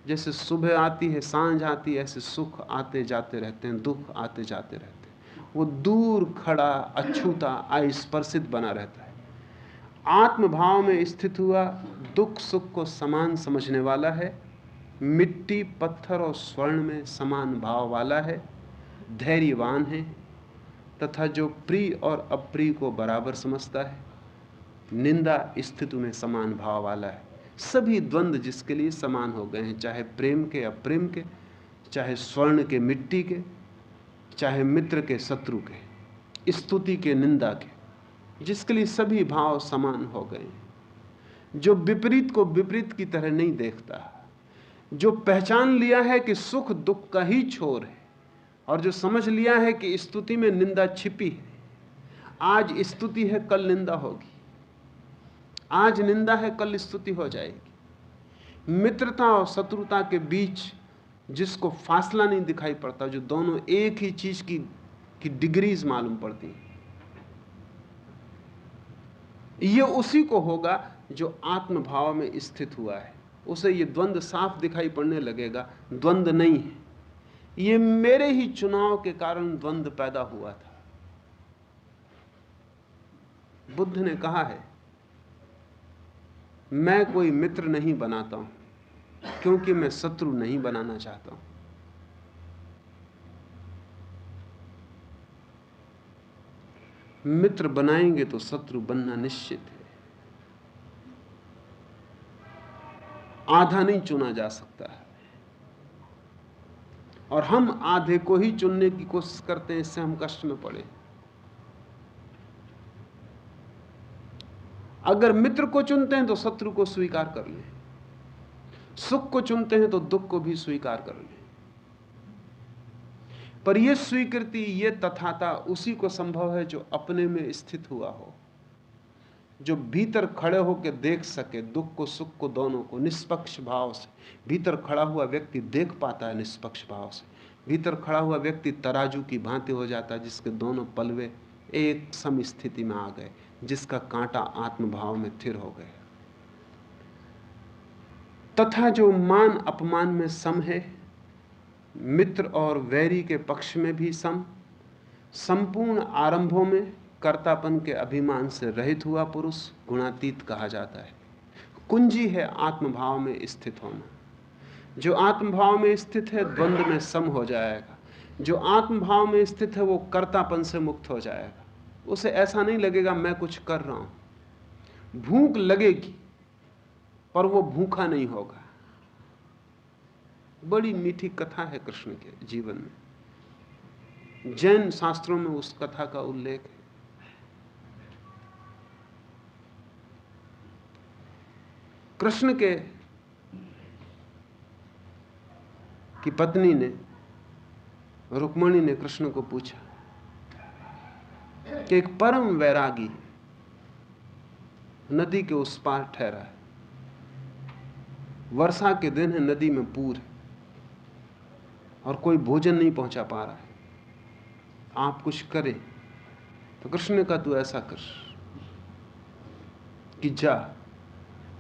जैसे सुबह आती है, सांझ आती है, ऐसे सुख आते जाते रहते हैं, दुख आते जाते रहते हैं। वो दूर खड़ा, अछूता, अस्पर्शित बना रहता है। आत्मभाव में स्थित हुआ दुख सुख को समान समझने वाला है, मिट्टी पत्थर और स्वर्ण में समान भाव वाला है, धैर्यवान है, तथा जो प्रिय और अप्रिय को बराबर समझता है, निंदा स्थिति में समान भाव वाला है। सभी द्वंद्व जिसके लिए समान हो गए हैं, चाहे प्रेम के अप्रेम के, चाहे स्वर्ण के मिट्टी के, चाहे मित्र के शत्रु के, स्तुति के निंदा के, जिसके लिए सभी भाव समान हो गए हैं। जो विपरीत को विपरीत की तरह नहीं देखता, जो पहचान लिया है कि सुख दुख का ही छोर है, और जो समझ लिया है कि स्तुति में निंदा छिपी है। आज स्तुति है, कल निंदा होगी। आज निंदा है, कल स्तुति हो जाएगी। मित्रता और शत्रुता के बीच जिसको फासला नहीं दिखाई पड़ता, जो दोनों एक ही चीज की डिग्रीज मालूम पड़ती हैं, ये उसी को होगा जो आत्मभाव में स्थित हुआ है। उसे ये द्वंद्व साफ दिखाई पड़ने लगेगा, द्वंद्व नहीं है, ये मेरे ही चुनाव के कारण द्वंद्व पैदा हुआ था। बुद्ध ने कहा है, मैं कोई मित्र नहीं बनाता हूं क्योंकि मैं शत्रु नहीं बनाना चाहता हूं। मित्र बनाएंगे तो शत्रु बनना निश्चित है। आधा नहीं चुना जा सकता है, और हम आधे को ही चुनने की कोशिश करते हैं, इससे हम कष्ट में पड़े। अगर मित्र को चुनते हैं तो शत्रु को स्वीकार कर लें, सुख को चुनते हैं तो दुख को भी स्वीकार कर लें। पर यह स्वीकृति, यह तथाता उसी को संभव है जो अपने में स्थित हुआ हो, जो भीतर खड़े होकर देख सके दुख को सुख को दोनों को निष्पक्ष भाव से। भीतर खड़ा हुआ व्यक्ति देख पाता है निष्पक्ष भाव से। भीतर खड़ा हुआ व्यक्ति तराजू की भांति हो जाता है, जिसके दोनों पलवे एक सम स्थिति में आ गए, जिसका कांटा आत्मभाव में स्थिर हो गया। तथा जो मान अपमान में सम है, मित्र और वैरी के पक्ष में भी सम, संपूर्ण आरंभों में कर्तापन के अभिमान से रहित हुआ पुरुष गुणातीत कहा जाता है। कुंजी है आत्मभाव में स्थित होना। जो आत्मभाव में स्थित है द्वंद्व में सम हो जाएगा। जो आत्मभाव में स्थित है वो कर्तापन से मुक्त हो जाएगा। उसे ऐसा नहीं लगेगा मैं कुछ कर रहा हूं। भूख लगेगी पर वो भूखा नहीं होगा। बड़ी मीठी कथा है कृष्ण के जीवन में। जैन शास्त्रों में उस कथा का उल्लेख है। कृष्ण की पत्नी ने, रुक्मिणी ने कृष्ण को पूछा कि एक परम वैरागी नदी के उस पार ठहरा है, वर्षा के दिन है, नदी में पूर है और कोई भोजन नहीं पहुंचा पा रहा है, आप कुछ करें। तो कृष्ण ने कहा तू ऐसा कर, कि जा,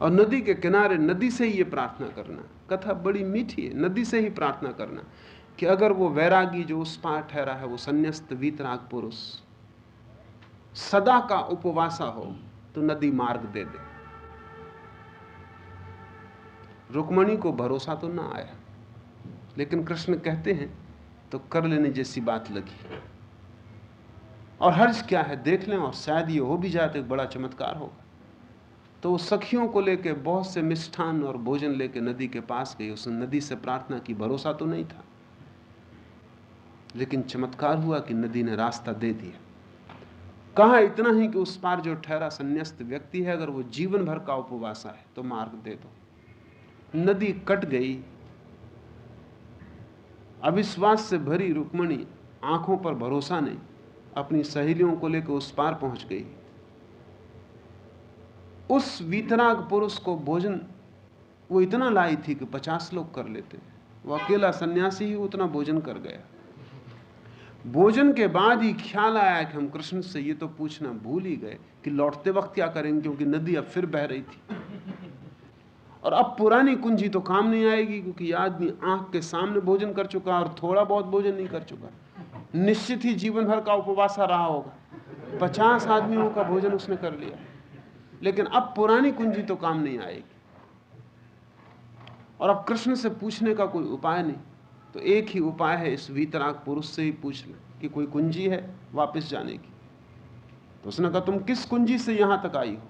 और नदी के किनारे नदी से ही ये प्रार्थना करना। कथा बड़ी मीठी है, नदी से ही प्रार्थना करना कि अगर वो वैरागी जो उस पार ठहरा है, वो संन्यस्त वीतराग पुरुष सदा का उपवासा हो, तो नदी मार्ग दे दे। रुक्मणी को भरोसा तो ना आया, लेकिन कृष्ण कहते हैं तो कर लेने जैसी बात लगी। और हर्ज क्या है, देख लें, और शायद ये हो भी जाए तो एक बड़ा चमत्कार होगा। तो वो सखियों को लेके बहुत से मिष्ठान और भोजन लेके नदी के पास गई। उसने नदी से प्रार्थना की, भरोसा तो नहीं था, लेकिन चमत्कार हुआ कि नदी ने रास्ता दे दिया। कहा इतना ही कि उस पार जो ठहरा संन्यस्त व्यक्ति है, अगर वो जीवन भर का उपवासा है तो मार्ग दे दो। नदी कट गई। अविश्वास से भरी रुक्मणी, आंखों पर भरोसा नहीं, अपनी सहेलियों को लेकर उस पार पहुंच गई। उस वीतराग पुरुष को भोजन वो इतना लाई थी कि 50 लोग कर लेते। वो अकेला सन्यासी ही उतना भोजन कर गया। भोजन के बाद ही ख्याल आया कि हम कृष्ण से ये तो पूछना भूल ही गए कि लौटते वक्त क्या करेंगे, क्योंकि नदी अब फिर बह रही थी। और अब पुरानी कुंजी तो काम नहीं आएगी, क्योंकि आदमी आंख के सामने भोजन कर चुका और थोड़ा बहुत भोजन नहीं कर चुका। निश्चित ही जीवन भर का उपवासा रहा होगा। 50 आदमियों का भोजन उसने कर लिया, लेकिन अब पुरानी कुंजी तो काम नहीं आएगी। और अब कृष्ण से पूछने का कोई उपाय नहीं, तो एक ही उपाय है, इस वीतराग पुरुष से ही पूछ ले कि कोई कुंजी है वापस जाने की। तो उसने कहा तुम किस कुंजी से यहां तक आई हो?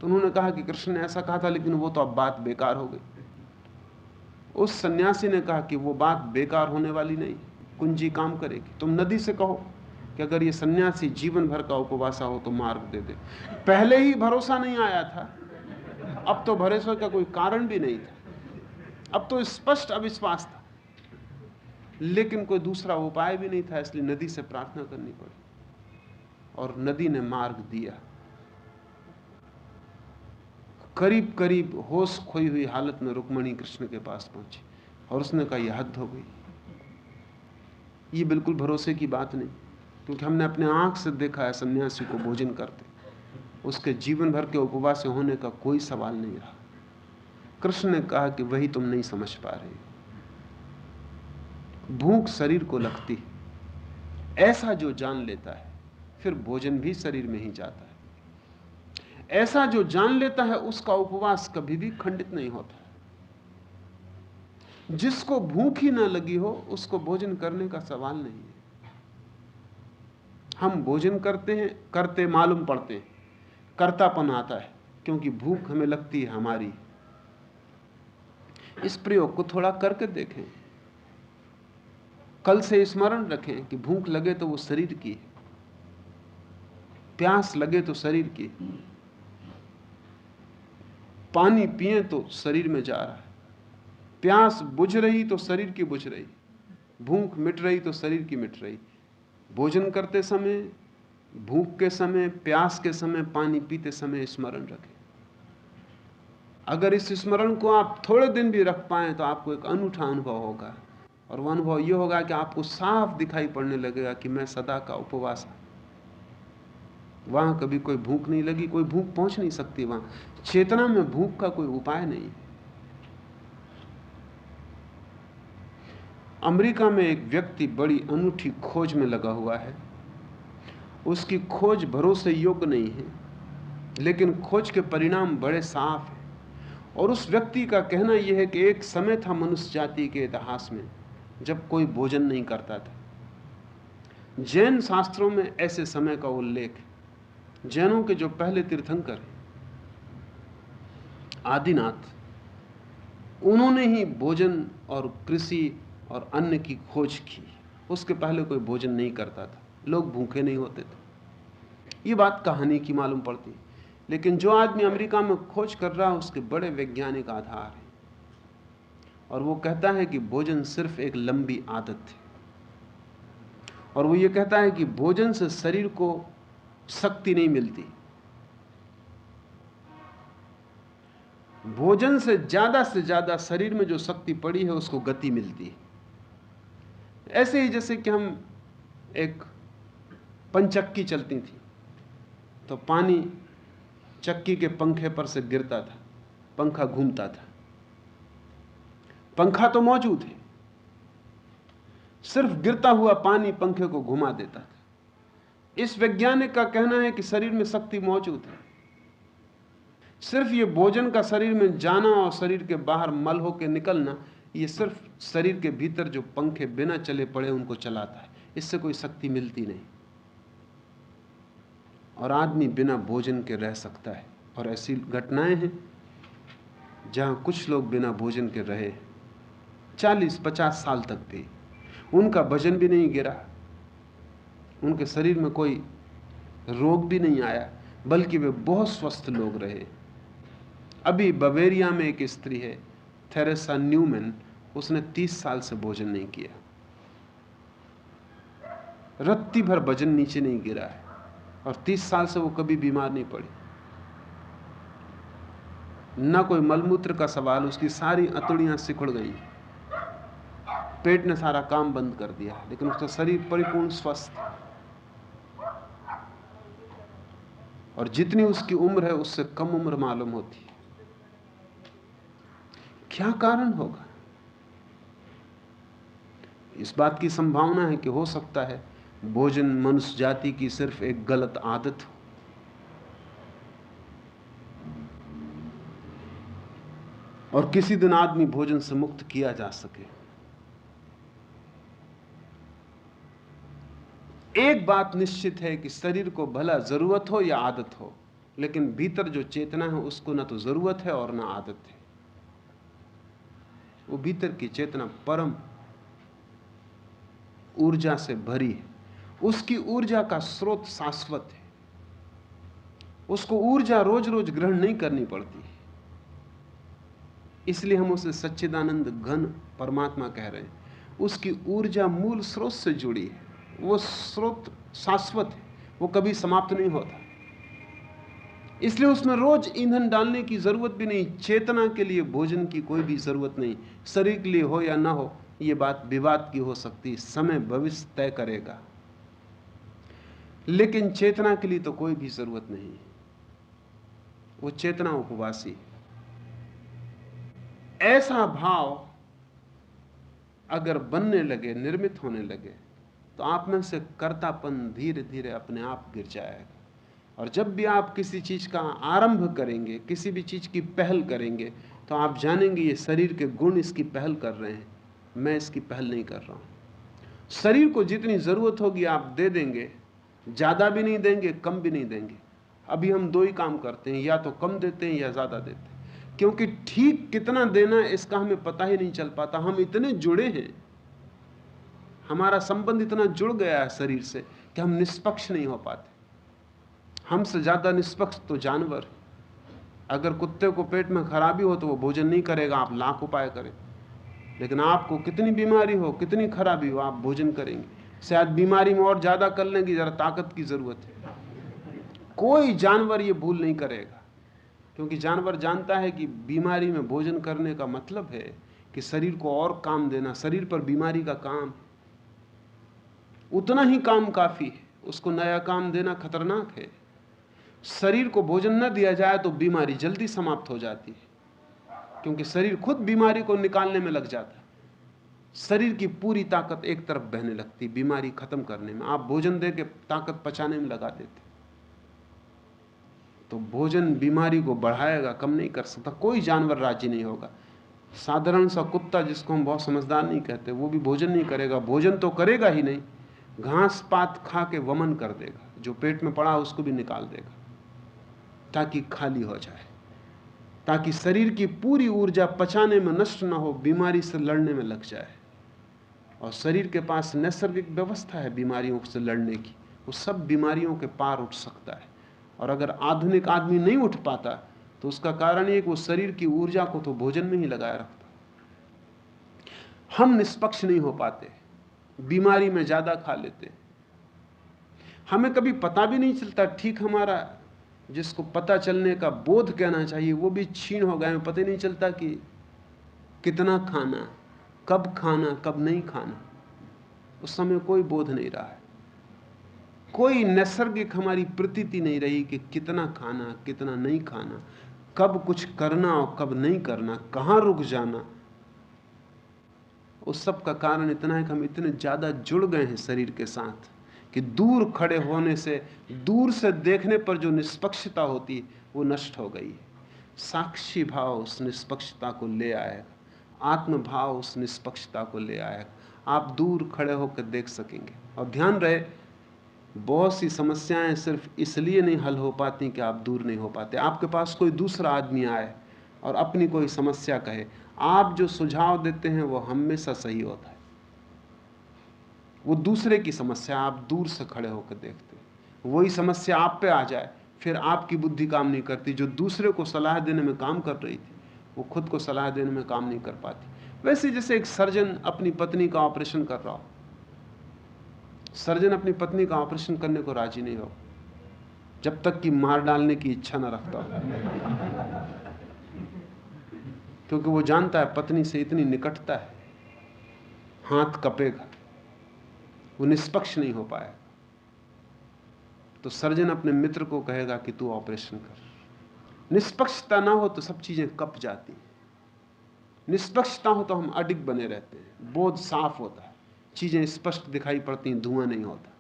तो उन्होंने कहा कि कृष्ण ने ऐसा कहा था, लेकिन वो तो अब बात बेकार हो गई। उस सन्यासी ने कहा कि वो बात बेकार होने वाली नहीं, कुंजी काम करेगी। तुम नदी से कहो कि अगर ये सन्यासी जीवन भर का उपवासा हो तो मार्ग दे दे। पहले ही भरोसा नहीं आया था, अब तो भरोसे का कोई कारण भी नहीं था, अब तो स्पष्ट अविश्वास था, लेकिन कोई दूसरा उपाय भी नहीं था, इसलिए नदी से प्रार्थना करनी पड़ी और नदी ने मार्ग दिया। करीब करीब होश खोई हुई हालत में रुक्मणी कृष्ण के पास पहुंची और उसने कहा यह हद हो गई, ये बिल्कुल भरोसे की बात नहीं, क्योंकि हमने अपने आंख से देखा है सन्यासी को भोजन करते, उसके जीवन भर के उपवास होने का कोई सवाल नहीं रहा। कृष्ण ने कहा कि वही तुम नहीं समझ पा रहे, भूख शरीर को लगती है, ऐसा जो जान लेता है फिर भोजन भी शरीर में ही जाता है। ऐसा जो जान लेता है उसका उपवास कभी भी खंडित नहीं होता। जिसको भूख ही ना लगी हो उसको भोजन करने का सवाल नहीं है। हम भोजन करते हैं, करते मालूम पड़ते हैं, कर्तापन आता है क्योंकि भूख हमें लगती है हमारी। इस प्रयोग को थोड़ा करके देखें, कल से स्मरण रखें कि भूख लगे तो वो शरीर की, प्यास लगे तो शरीर की, पानी पिए तो शरीर में जा रहा है, प्यास बुझ रही तो शरीर की बुझ रही, भूख मिट रही तो शरीर की मिट रही। भोजन करते समय, भूख के समय, प्यास के समय, पानी पीते समय स्मरण रखें। अगर इस स्मरण को आप थोड़े दिन भी रख पाएं तो आपको एक अनूठा अनुभव होगा, और वह अनुभव यह होगा कि आपको साफ दिखाई पड़ने लगेगा कि मैं सदा का उपवास। वहां कभी कोई भूख नहीं लगी, कोई भूख पहुंच नहीं सकती, वहां चेतना में भूख का कोई उपाय नहीं। अमेरिका में एक व्यक्ति बड़ी अनूठी खोज में लगा हुआ है। उसकी खोज भरोसे योग्य नहीं है, लेकिन खोज के परिणाम बड़े साफ हैं। और उस व्यक्ति का कहना यह है कि एक समय था मनुष्य जाति के इतिहास में जब कोई भोजन नहीं करता था। जैन शास्त्रों में ऐसे समय का उल्लेख है। जैनों के जो पहले तीर्थंकर आदिनाथ, उन्होंने ही भोजन और कृषि और अन्न की खोज की। उसके पहले कोई भोजन नहीं करता था, लोग भूखे नहीं होते थे। ये बात कहानी की मालूम पड़ती, लेकिन जो आदमी अमेरिका में खोज कर रहा है उसके बड़े वैज्ञानिक आधार हैं। और वो कहता है कि भोजन सिर्फ एक लंबी आदत है, और वो ये कहता है कि भोजन से शरीर को शक्ति नहीं मिलती, भोजन से ज्यादा शरीर में जो शक्ति पड़ी है उसको गति मिलती है। ऐसे ही जैसे कि हम एक पंचक्की चलती थी तो पानी चक्की के पंखे पर से गिरता था, पंखा घूमता था। पंखा तो मौजूद है, सिर्फ गिरता हुआ पानी पंखे को घुमा देता था। इस वैज्ञानिक का कहना है कि शरीर में शक्ति मौजूद है, सिर्फ ये भोजन का शरीर में जाना और शरीर के बाहर मल होकर निकलना, ये सिर्फ शरीर के भीतर जो पंखे बिना चले पड़े उनको चलाता है, इससे कोई शक्ति मिलती नहीं। और आदमी बिना भोजन के रह सकता है। और ऐसी घटनाएं हैं जहां कुछ लोग बिना भोजन के रहे 40-50 साल तक भी, उनका वजन भी नहीं गिरा, उनके शरीर में कोई रोग भी नहीं आया, बल्कि वे बहुत स्वस्थ लोग रहे। अभी बवेरिया में एक स्त्री है, थेरेसा न्यूमैन, उसने 30 साल से भोजन नहीं किया, रत्ती भर वजन नीचे नहीं गिरा है, और 30 साल से वो कभी बीमार नहीं पड़ी। ना कोई मलमूत्र का सवाल, उसकी सारी अतड़ियां सिकुड़ गई, पेट ने सारा काम बंद कर दिया, लेकिन उसका शरीर परिपूर्ण स्वस्थ। और जितनी उसकी उम्र है उससे कम उम्र मालूम होती है। क्या कारण होगा? इस बात की संभावना है कि हो सकता है भोजन मनुष्य जाति की सिर्फ एक गलत आदत हो। और किसी दिन आदमी भोजन से मुक्त किया जा सके। एक बात निश्चित है कि शरीर को भला जरूरत हो या आदत हो, लेकिन भीतर जो चेतना है उसको ना तो जरूरत है और ना आदत है। वो भीतर की चेतना परम ऊर्जा से भरी है, उसकी ऊर्जा का स्रोत शाश्वत है, उसको ऊर्जा रोज रोज ग्रहण नहीं करनी पड़ती। इसलिए हम उसे सच्चिदानंद घन परमात्मा कह रहे हैं। उसकी ऊर्जा मूल स्रोत से जुड़ी है, वो स्रोत शाश्वत है, वो कभी समाप्त नहीं होता। इसलिए उसमें रोज ईंधन डालने की जरूरत भी नहीं। चेतना के लिए भोजन की कोई भी जरूरत नहीं। शरीर के लिए हो या ना हो, ये बात विवाद की हो सकती, समय भविष्य तय करेगा, लेकिन चेतना के लिए तो कोई भी जरूरत नहीं। वो चेतना उपवासी है। ऐसा भाव अगर बनने लगे, निर्मित होने लगे, तो आप में से कर्तापन धीरे धीरे अपने आप गिर जाएगा। और जब भी आप किसी चीज का आरंभ करेंगे, किसी भी चीज की पहल करेंगे, तो आप जानेंगे ये शरीर के गुण इसकी पहल कर रहे हैं, मैं इसकी पहल नहीं कर रहा हूं। शरीर को जितनी जरूरत होगी आप दे देंगे, ज्यादा भी नहीं देंगे, कम भी नहीं देंगे। अभी हम दो ही काम करते हैं, या तो कम देते हैं या ज्यादा देते हैं, क्योंकि ठीक कितना देना इसका हमें पता ही नहीं चल पाता। हम इतने जुड़े हैं, हमारा संबंध इतना जुड़ गया है शरीर से कि हम निष्पक्ष नहीं हो पाते। हमसे ज्यादा निष्पक्ष तो जानवर। अगर कुत्ते को पेट में खराबी हो तो वो भोजन नहीं करेगा, आप लाख उपाय करें, लेकिन आपको कितनी बीमारी हो, कितनी खराबी हो, आप भोजन करेंगे। शायद बीमारी में और ज्यादा कर लेंगे, जरा ताकत की जरूरत है। कोई जानवर ये भूल नहीं करेगा, क्योंकि जानवर जानता है कि बीमारी में भोजन करने का मतलब है कि शरीर को और काम देना। शरीर पर बीमारी का काम उतना ही काम काफी है, उसको नया काम देना खतरनाक है। शरीर को भोजन न दिया जाए तो बीमारी जल्दी समाप्त हो जाती है, क्योंकि शरीर खुद बीमारी को निकालने में लग जाता है। शरीर की पूरी ताकत एक तरफ बहने लगती बीमारी खत्म करने में। आप भोजन दे के ताकत पचाने में लगा देते, तो भोजन बीमारी को बढ़ाएगा, कम नहीं कर सकता। कोई जानवर राजी नहीं होगा। साधारण सा कुत्ता, जिसको हम बहुत समझदार नहीं कहते, वो भी भोजन नहीं करेगा। भोजन तो करेगा ही नहीं, घास पात खा के वमन कर देगा, जो पेट में पड़ा उसको भी निकाल देगा, ताकि खाली हो जाए, ताकि शरीर की पूरी ऊर्जा पचाने में नष्ट ना हो, बीमारी से लड़ने में लग जाए। और शरीर के पास नैसर्गिक व्यवस्था है बीमारियों से लड़ने की, वो सब बीमारियों के पार उठ सकता है। और अगर आधुनिक आदमी नहीं उठ पाता तो उसका कारण ये कि वो शरीर की ऊर्जा को तो भोजन में ही लगाए रखता। हम निष्पक्ष नहीं हो पाते, बीमारी में ज्यादा खा लेते, हमें कभी पता भी नहीं चलता। ठीक हमारा जिसको पता चलने का बोध कहना चाहिए वो भी छीन हो गया। हमें पता ही नहीं चलता कि कितना खाना, कब नहीं खाना, उस समय कोई बोध नहीं रहा है। कोई नैसर्गिक हमारी प्रतीति नहीं रही कि कितना खाना, कितना नहीं खाना, कब कुछ करना और कब नहीं करना, कहाँ रुक जाना। उस सब का कारण इतना है कि हम इतने ज़्यादा जुड़ गए हैं शरीर के साथ कि दूर खड़े होने से, दूर से देखने पर जो निष्पक्षता होती है वो नष्ट हो गई है। साक्षी भाव उस निष्पक्षता को ले आएगा, आत्म भाव उस निष्पक्षता को ले आएगा। आप दूर खड़े होकर देख सकेंगे। और ध्यान रहे, बहुत सी समस्याएं सिर्फ इसलिए नहीं हल हो पाती कि आप दूर नहीं हो पाते। आपके पास कोई दूसरा आदमी आए और अपनी कोई समस्या कहे, आप जो सुझाव देते हैं वो हमेशा सही होता है। वो दूसरे की समस्या आप दूर से खड़े होकर देखते हैं, वही समस्या आप पे आ जाए, फिर आपकी बुद्धि काम नहीं करती। जो दूसरे को सलाह देने में काम कर रही थी वो खुद को सलाह देने में काम नहीं कर पाती। वैसे जैसे एक सर्जन अपनी पत्नी का ऑपरेशन कर रहा हो, सर्जन अपनी पत्नी का ऑपरेशन करने को राजी नहीं हो जब तक कि मार डालने की इच्छा न रखता हो, क्योंकि वो जानता है पत्नी से इतनी निकटता है, हाथ कपेगा, वो निष्पक्ष नहीं हो पाएगा। तो सर्जन अपने मित्र को कहेगा कि तू ऑपरेशन कर। निष्पक्षता ना हो तो सब चीजें कप जाती हैं, निष्पक्षता हो तो हम अडिग बने रहते हैं, बोध साफ होता है, चीजें स्पष्ट दिखाई पड़ती हैं, धुआं नहीं होता।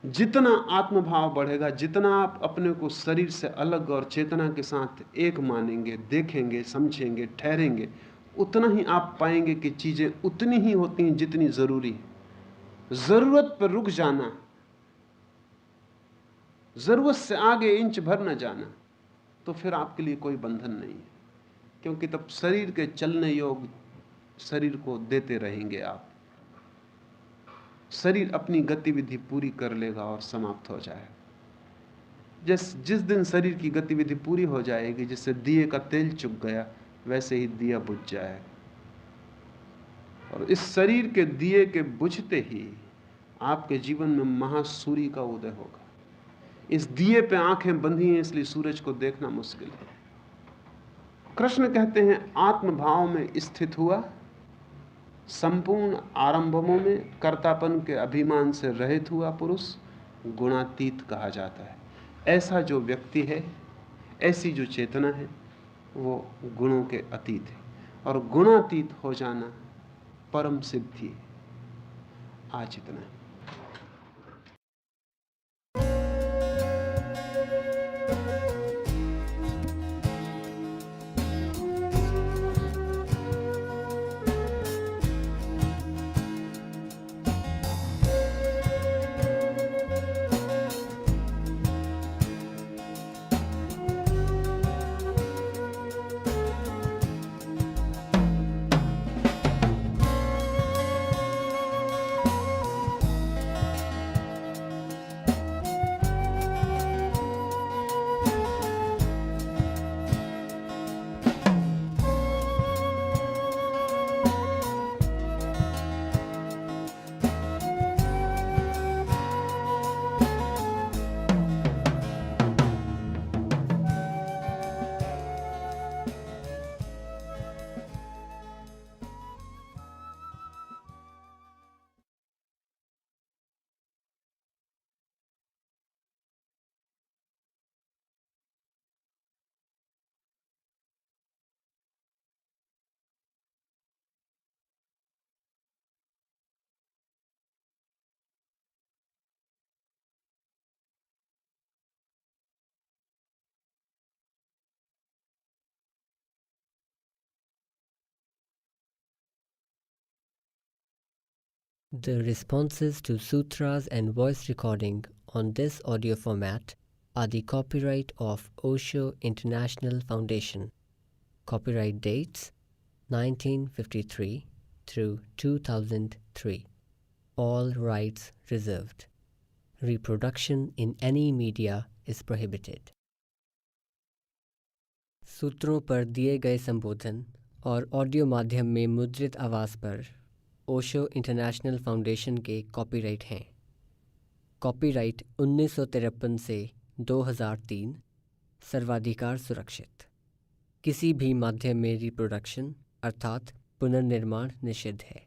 जितना आत्मभाव बढ़ेगा, जितना आप अपने को शरीर से अलग और चेतना के साथ एक मानेंगे, देखेंगे, समझेंगे, ठहरेंगे, उतना ही आप पाएंगे कि चीजें उतनी ही होती हैं जितनी जरूरी है। जरूरत पर रुक जाना, जरूरत से आगे इंच भर न जाना, तो फिर आपके लिए कोई बंधन नहीं है, क्योंकि तब शरीर के चलने योग शरीर को देते रहेंगे आप। शरीर अपनी गतिविधि पूरी कर लेगा और समाप्त हो जाएगा। जिस दिन शरीर की गतिविधि पूरी हो जाएगी, जिससे दिए का तेल चुक गया, वैसे ही दिया बुझ जाएगा। और इस शरीर के दिए के बुझते ही आपके जीवन में महासूर्य का उदय होगा। इस दिए पे आंखें बंधी हैं, इसलिए सूरज को देखना मुश्किल है। कृष्ण कहते हैं, आत्मभाव में स्थित हुआ, संपूर्ण आरंभों में कर्तापन के अभिमान से रहित हुआ पुरुष गुणातीत कहा जाता है। ऐसा जो व्यक्ति है, ऐसी जो चेतना है, वो गुणों के अतीत है, और गुणातीत हो जाना परम सिद्धि है। आज इतना है। The responses to sutras and voice recording on this audio format are the copyright of Osho International Foundation. Copyright dates 1953 through 2003. All rights reserved. Reproduction in any media is prohibited. सूत्रों पर दिए गए संबोधन और ऑडियो माध्यम में मुद्रित आवाज़ पर ओशो इंटरनेशनल फाउंडेशन के कॉपीराइट हैं। कॉपीराइट 1953 से 2003, सर्वाधिकार सुरक्षित। किसी भी माध्यम में रिप्रोडक्शन अर्थात पुनर्निर्माण निषिद्ध है।